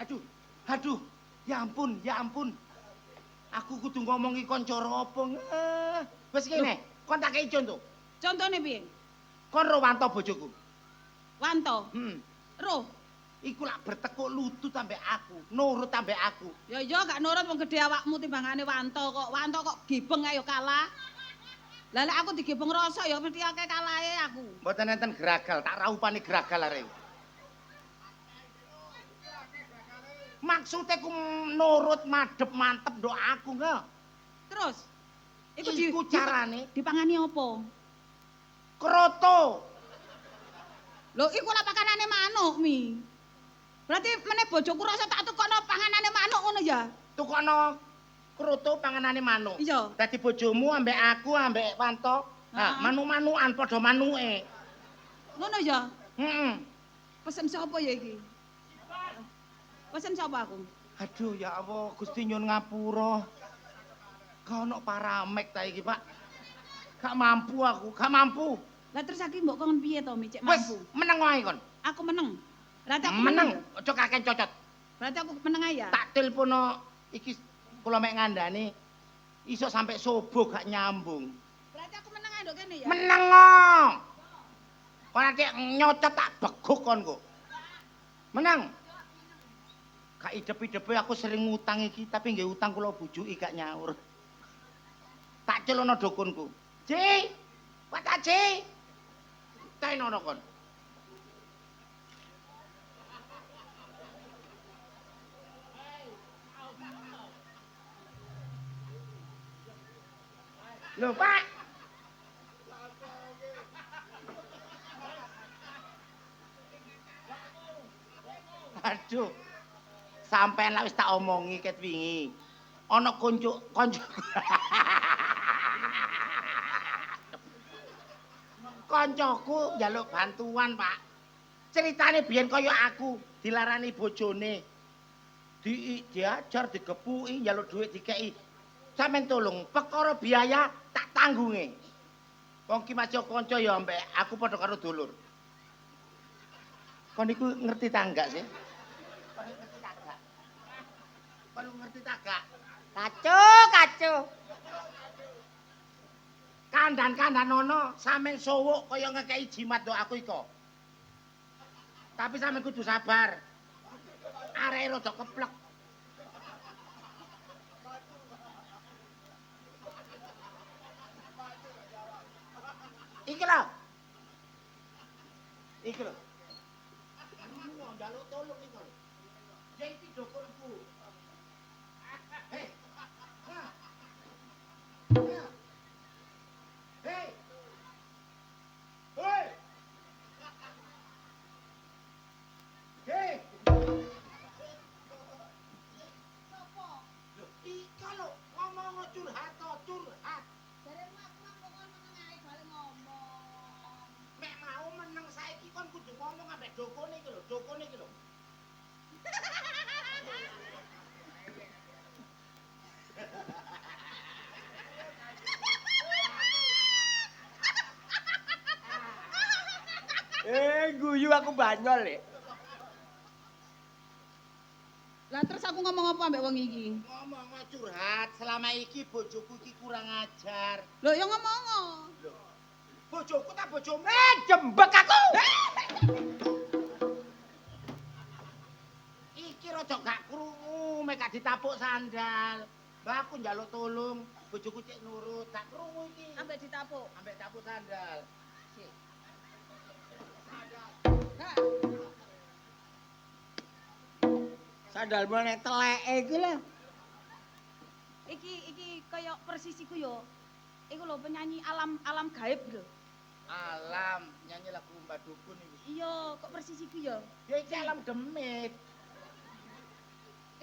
Aduh. Ya ampun. Aku kudu ngomongi kon cara apa? Wis kene, kon tak kei contoh. Contone piye? Kon ro Wanto bojoku. Wanto. Roh. Iku lak bertekuk lutut ambek aku, nurut ambek aku. Ya iya gak nurut wong gedhe awakmu timbangane Wanto kok. Wanto kok gibeng ayo kalah. Lah lek aku digebeng rasa ya mesti akeh kalahe aku. Mboten enten geragal, tak raupani geragal arek. Maksudnya ku nurut madep mantep ndok aku nge. Terus Iku carane dipangani apa? kroto. Lho iku lah pakanane manuk Mi. Berarti meneh bojoku rasa tak tukokno panganane manuk ngono ya. tukokno krutu panganane manuk. Iya. Dadi bojomu ambek aku ambek Wanto, nah, manuk-manukan padha manuke. Ngono ya. Heeh. Pesen sapa ya iki? Pesen sapa aku? Aduh ya Allah, Gusti nyun ngapura. Kau ono paramek ta iki, Pak? Gak mampu aku, gak mampu. Lah terus iki mbok kon piye to, Mi, cek Wis mampu? meneng wae kon. Aku meneng. Berarti aku Meneng, ya? aja kakek cocot. Berarti aku meneng ae ya. Tak tilpono iki kula mek ngandani iso sampai subuh gak nyambung. Berarti aku meneng ae ndok kene ya. Meneng kok. Kon nanti nyocot tak beguk kon kok. Meneng. Gak idep-idepe aku sering ngutang iki tapi nggih utang kula bujuki gak nyaur. Tak celono dukunku. Ji, Pak Taji. Tenono kon. Lho, Pak. Aduh. Sampeyan lak wis tak omongi ket wingi. Ana konco. Koncoku njaluk bantuan, Pak. Ceritane biyen kaya aku, dilarani bojone. Diajar, digepuki, njaluk dhuwit dikeki. Sampeyan tolong, perkara biaya tak tanggunge. Wong ki masih kanca ya ambek aku padha karo dulur. Kon niku ngerti ta enggak sih? Kon ngerti ta enggak? Kon ngerti ta enggak? Kacu. Kandan-kandan ono sampean sowuk kaya ngekeki jimat do aku iko. Tapi sampean kudu sabar. Areke rada keplek. Iki lho. Iki lho. Njaluk tolong iki lho. Ya iki dokurku. Hei. Hei. Hei. Hei. Sopo? Lho, iki lho ngomong curhat to, curhat. Jaremu aku nang kok meneng ae bali ngomong. Mek mau meneng saiki kon kudu ngomong ambek dokone iki lho, dokone iki lho. Guyu aku banyol ya. Lah terus aku ngomong apa ambek wong iki? Ngomong curhat, selama iki bojoku iki kurang ajar. Lho ya ngomong. Bojoku ta bojomu? Jembek aku. Iki rada gak krungu, mek gak ditapuk sandal. Mbah aku njaluk tolong, bojoku cek nurut, gak krungu iki. Ambek ditapuk. Ambek tapuk sandal. Sik. Nah, Sandal meneh teleke iki lho. iki kaya persisiku yo. Iku lho penyanyi alam gaib lho. Alam nyanyi lagu Mbak Dukun iki. Iya, kok persisiku yo. Ya iki alam demit.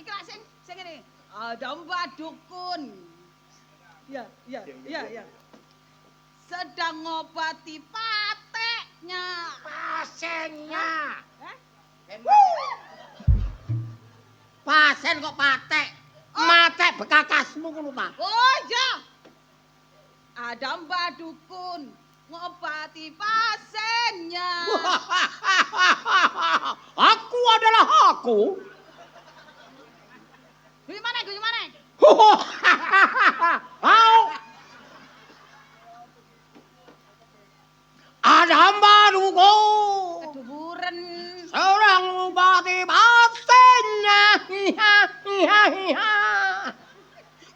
Iki lak sing ngene. Ada Mbak Dukun. Ya. Sedang ngobati pateknya. Pasennya. Hah? Pasen kok patek. Matek bekakasmu ngono ta? Oh iya. Ada Mbak Dukun ngobati pasiennya. Aku adalah aku. Gimana? Au. Ada baruku. Keduburan. Seorang bupati pasennya.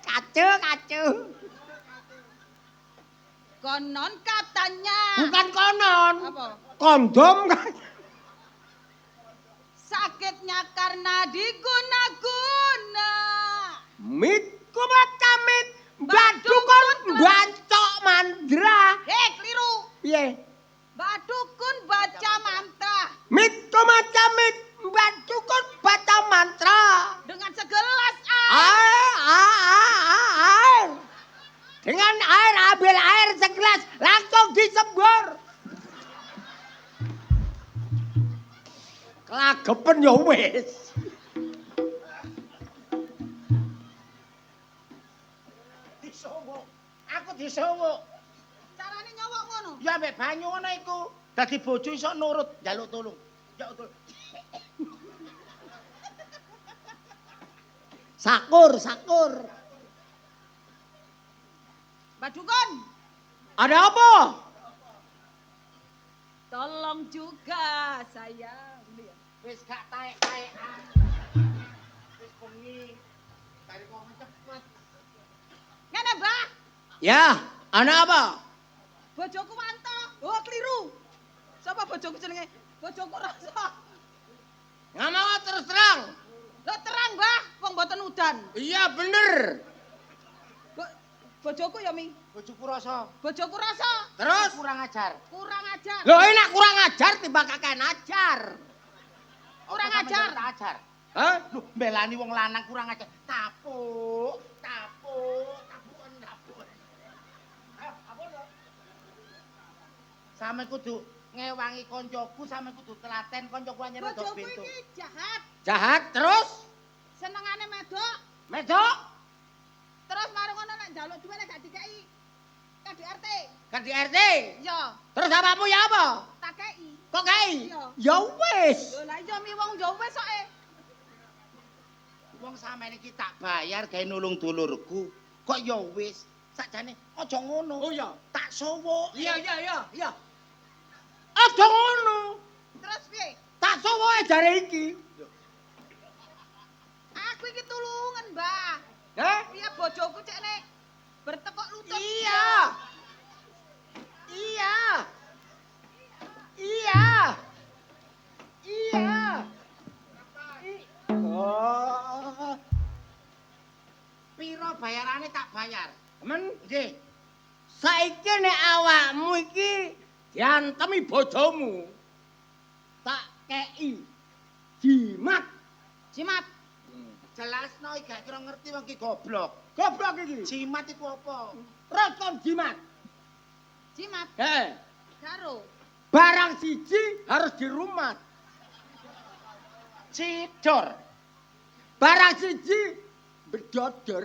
Kacu. Konon katanya. Bukan konon. Apa? Kondom kan. Sakitnya karena diguna-guna. Mit kumacamit. Badukon bancok mandra. Keliru. Piye? Mbak Dukun baca mantra Mit kumacamit. Badukon baca mantra. dengan segelas Ah, gelas langsung disembur. Kelagepen ya wis. Disowok. Aku disowok. Carane nyowok ngono. Ya ambek banyu ngono iku. Dadi bojo iso nurut njaluk tulung. Njaluk tulung. Sakur. Mbak Dukun, Ada apa? tolong juga saya. Wis gak taek-taekan. Wis bengi. Dari kok cepet. Ngene, Mbah. Ya, anak apa? Bojoku wanto. Oh, keliru. Sapa bojoku jenenge? Bojoku Rasa. Nggak mau terus terang. Lho terang, Mbah, wong mboten udan. Iya bener. Bojoku ya, Mi. Bojoku rasa. Bojoku Rasa. Terus kurang ajar. Kurang ajar. Loh enak kurang ajar timbang kakek ajar. Kurang Apa ajar. sampeyan tak ajar. Hah? Loh mbelani wong lanang kurang ajar. Tapuk kan tapuk. Apa lho? Sampe kudu ngewangi koncoku, sampe kudu telaten koncoku anyar wedok Bojoku pintu. iki jahat. Jahat terus? Senengane medok. Medok? Terus marung ngono nek njaluk dhuwit nek gak dikeki. KDRT. Kan di RT. Iya, Terus apamu ya apa? tak kei. Kok kei? Iya. Ya wis. Lho lah iya mi wong yo wis kok e. Wong sampeyan iki tak bayar gawe nulung dulurku. Kok ya wis. Sakjane aja ngono. Oh iya. Tak sowo. Iya. Aja ngono. Terus piye? Tak sowo jare iki. Aku iki tulungan, Mbah. Hah? Piye bojoku cekne bertekok lutut. Iya. Oh. Piro bayarane tak bayar. Men, nggih. Saiki nek awakmu iki diantemi bojomu. Tak kei jimat. Jimat. Jelasno iki gak kira ngerti wong iki goblok. Goblok iki. Jimat iku apa? Rokon jimat. Jimat Heh. karo. Barang siji harus dirumat. Cidor. Barang siji bedodor.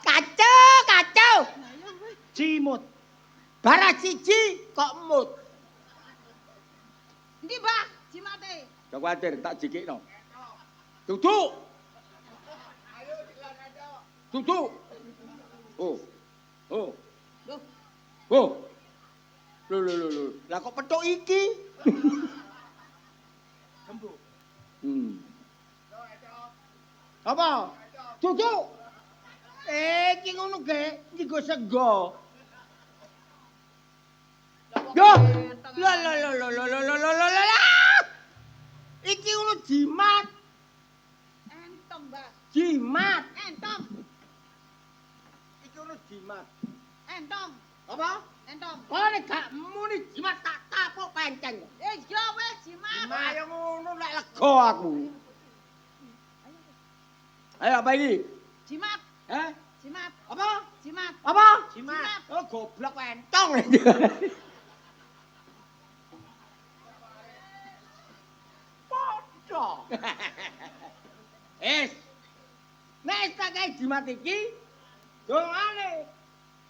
Kacau. Cimut. Barang siji kok mut. Endi, Mbah? Jimate. Gak khawatir, tak jikikno. Duduk. Duduk. Oh. Loh, Lho. Lah kok petuk iki? Apa? Duduk. Iki ngono ge, iki go sego. Yo. Lah. Iki ngono jimat. entong, Mbah. Jimat. Entong. Iki ngono jimat. Entong. Apa? Entong. Kok nek gak muni jimat tak tapuk penceng. Yo wis jimat. Ayo ngono nek lega aku. Ayo apa iki? Jimat. Hah? Jimat. Apa? Jimat. Apa? Jimat. Oh goblok entong. Podo. Nek tak kei jimat iki, dongane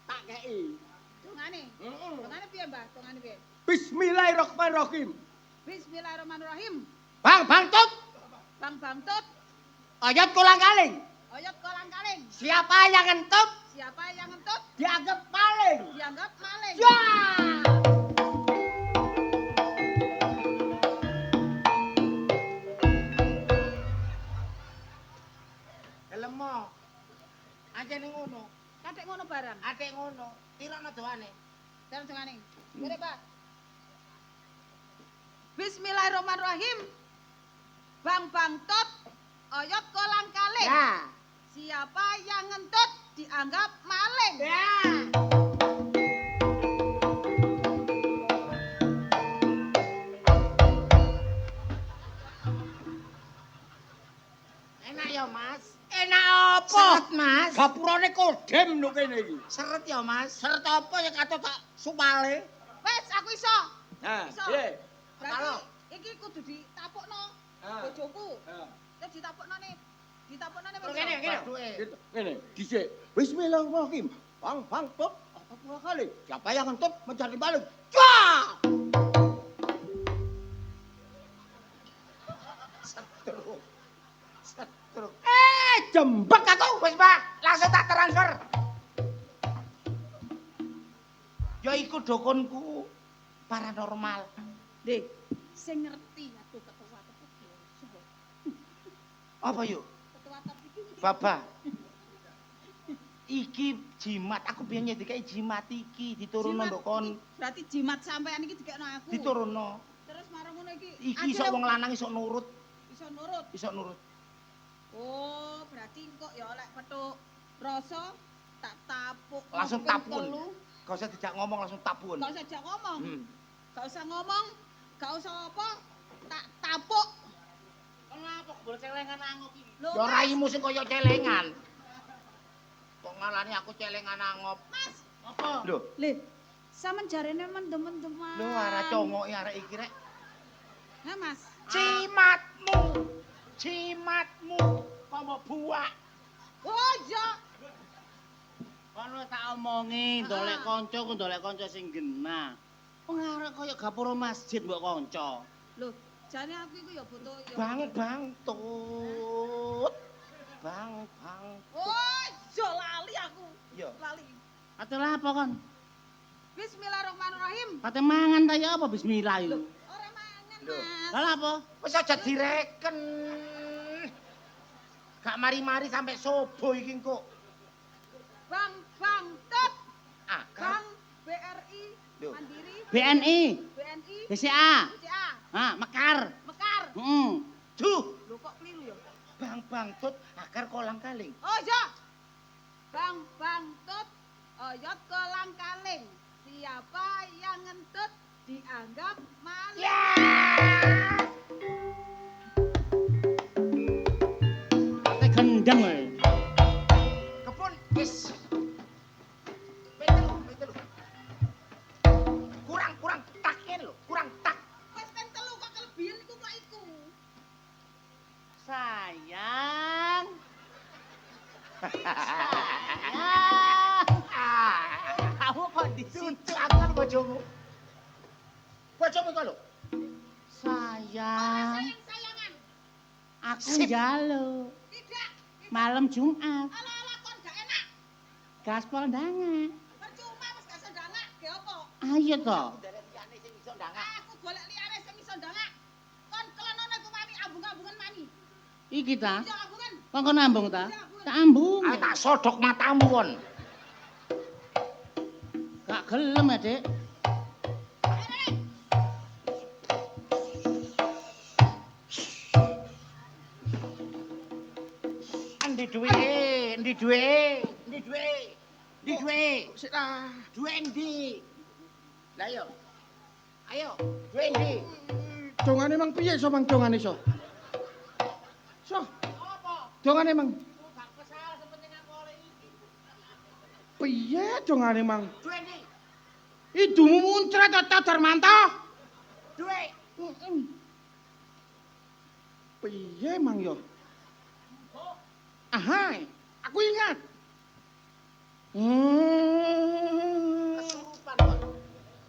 tak kei. Tungane. Tungane piye, Mbah? Tungane piye? Bismillahirrahmanirrahim. Bismillahirrahmanirrahim. Bang tut, Bang Bangtut, ayat kolang-kaling. oyot kolang-kaling. Siapa yang ngentut Siapa yang ngentut dianggap maling. dianggap maling. Ya. Lemo. Anjene ngono. Kadek ngono barang. Atik ngono. Tirokno doane. Terus tungane. Kene, Pak. Bismillahirrahmanirrahim. Bang Bangtut, oyot kolang-kaling. Ya. Siapa yang ngentut dianggap maling. Ya. Enak ya, Mas. Enak apa? Sangat, Mas. Gapurane kok kodem no kene iki. Seret ya, Mas. Seret apa ya kata tak supale. Wes aku iso. Nah, Iso. piye? Berarti iki kudu ditapukno Ah. bojoku. Ah. Terus ditapukno nih. Ditapukno nih. Terus kene, kene. Gitu. Ngene, dhisik. Bismillahirrahmanirrahim. Bang, bang, top. Apa dua kali? Siapa yang ngentut mencari balik? Cah! Setruk. Setruk. Jembek aku. Wis, Pak, langsung tak transfer. Ya iku dokonku paranormal. Dek, sing ngerti atuh ketua tepuk biasa. Apa yuk? Ketua tepuk iki. Baba. Iki jimat, aku biyen dikai jimat iki diturunno Jimat nduk kon. iki, berarti jimat sampean iki dikekno aku. Diturunno. Terus marang ngono iki. Iki iso wong lanang iso nurut, iso nurut. iso nurut. Oh, berarti kok ya oleh petuk rasa tak tapuk. Langsung ping tapun. telu. Gak usah dijak ngomong langsung tapun. Gak usah jak ngomong. Hmm. Gak usah ngomong. Gak usah apa. Tak tapuk. Kenapa boleh celengan angop iki? Lho, Ya Mas. raimu sing kaya celengan. Kok ngalani aku celengan angop. Mas. Apa? Lho, Le, sampean jarene mendem-mendeman. lho arek congoke arek iki rek. Nah, Mas. Cimatmu. Cimatmu. Komo buak. Oh, iya. Kono tak omongi, ndolek kanca ku ndolek kanca sing genah. Wong arek kaya gapura masjid mbok kanca. Lho, jane aku iku ya butuh ya. Bangtut. Bang. Oh, iya lali aku. Yo. Lali. Ate lha apa kon? Bismillahirrahmanirrahim. Kate mangan ta ya apa bismillah Lho, itu? ora mangan, Lho. Mas. Lah apa? Wis aja direken. Gak mari-mari sampai subuh iki kok. Bang Tut. Akar. Bang BRI Lho. Mandiri. BNI, BNI. BCA. BCA. Ha, Mekar. Mekar. Heeh. Duh, Lho kok keliru ya? bang tut akar kolang kaling. Oh iya. Bang Tut. Oyot kolang kaling. Siapa yang ngentut dianggap maling. Ya. Kate gendeng kowe. Kepun wis. Betul. Kurang taknya lho, kurang tak. Wes kan telu kok kelebihan iku kok iku. Sayang. Kamu kok di situ? Cucu aku kan bojomu. Bojomu kok lho. Sayang, Sayang-sayangan. aku njaluk Tidak. malam Jumat. Ala-ala kon gak enak. Gaspol ndangak. Percuma wis gak sendangak, ge opo? Ayo to. Dari liyane sing iso ndangak. Aku golek liyane sing iso ndangak. Kon kelonone ku mami ambung-ambungan mami. Iki ta. Iya ambungan. Kok nambung ta? Tak ambung. Ayo tak sodok matamu kon. Gak gelem ya, Dik. Endi duwe? Endi duwe? Sik lah. Duwe endi? Lah yo. Ayo, duwe endi? Dongane mang piye so mang dongane so? So. Dongane mang. Piye dongane mang? Duwe endi? Idumu muncrat ta Darmanto? Duwe. Piye mang yo? Aha, aku ingat. Kesurupan kon.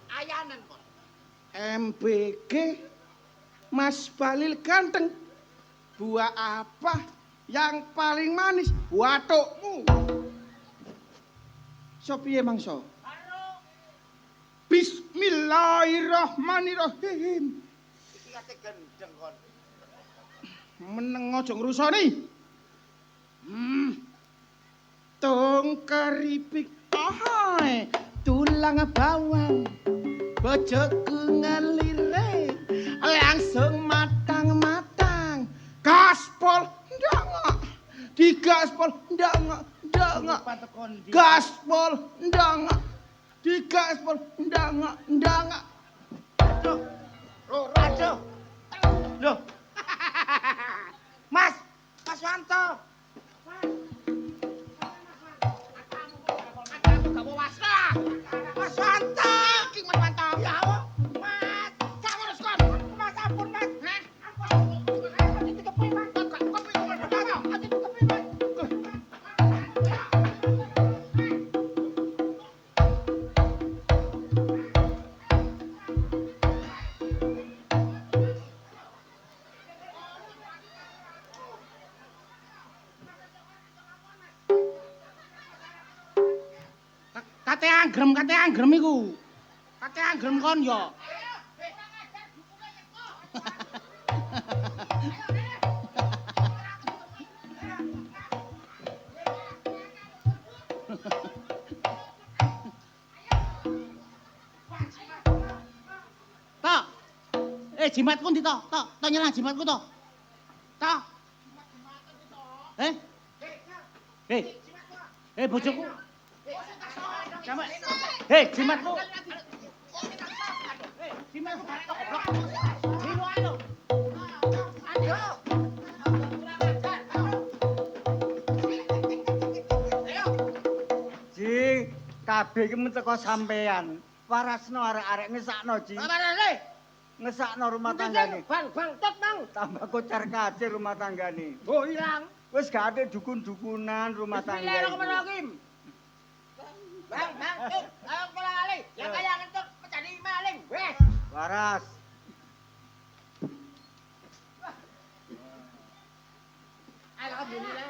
Ayanan kon. MBG Mas Balil ganteng. Buah apa yang paling manis? Watukmu. So piye mangso? Bismillahirrahmanirrahim. Iki kate gendeng kon. Meneng aja ngrusoni. Tung keripik ahoy, tulang bawang, bojoku ngelire, langsung matang-matang. Gaspol ndangak, digaspol ndangak, Kesurupan tekon ndi? gaspol ndangak, digaspol ndangak. Aduh. Aduh. Loh. Mas Wanto. Kate anggrem iku. Kate anggrem kon yo. Tok. Jimatku ndi to? Tok nyelang jimatku to. Tok. Bojoku. Sampe. Jimatku. Jimatku barek kok goblok. Dino ae lho. Ayo. Ji, kabeh iki men teko sampean. Warasno arek-arek ngesakno, Ji. Marane. Ngesakno rumah tanggane. Bang, tot bang. Tambah kocar kacir rumah tanggane. Oh, ilang. Wis gak ada dukun-dukunan rumah tangga. Bismillah iki. kemana Kim? Bang, ayo kula ali. Yang kaya ngentut menjadi maling. Wes. Waras. Alhamdulillah.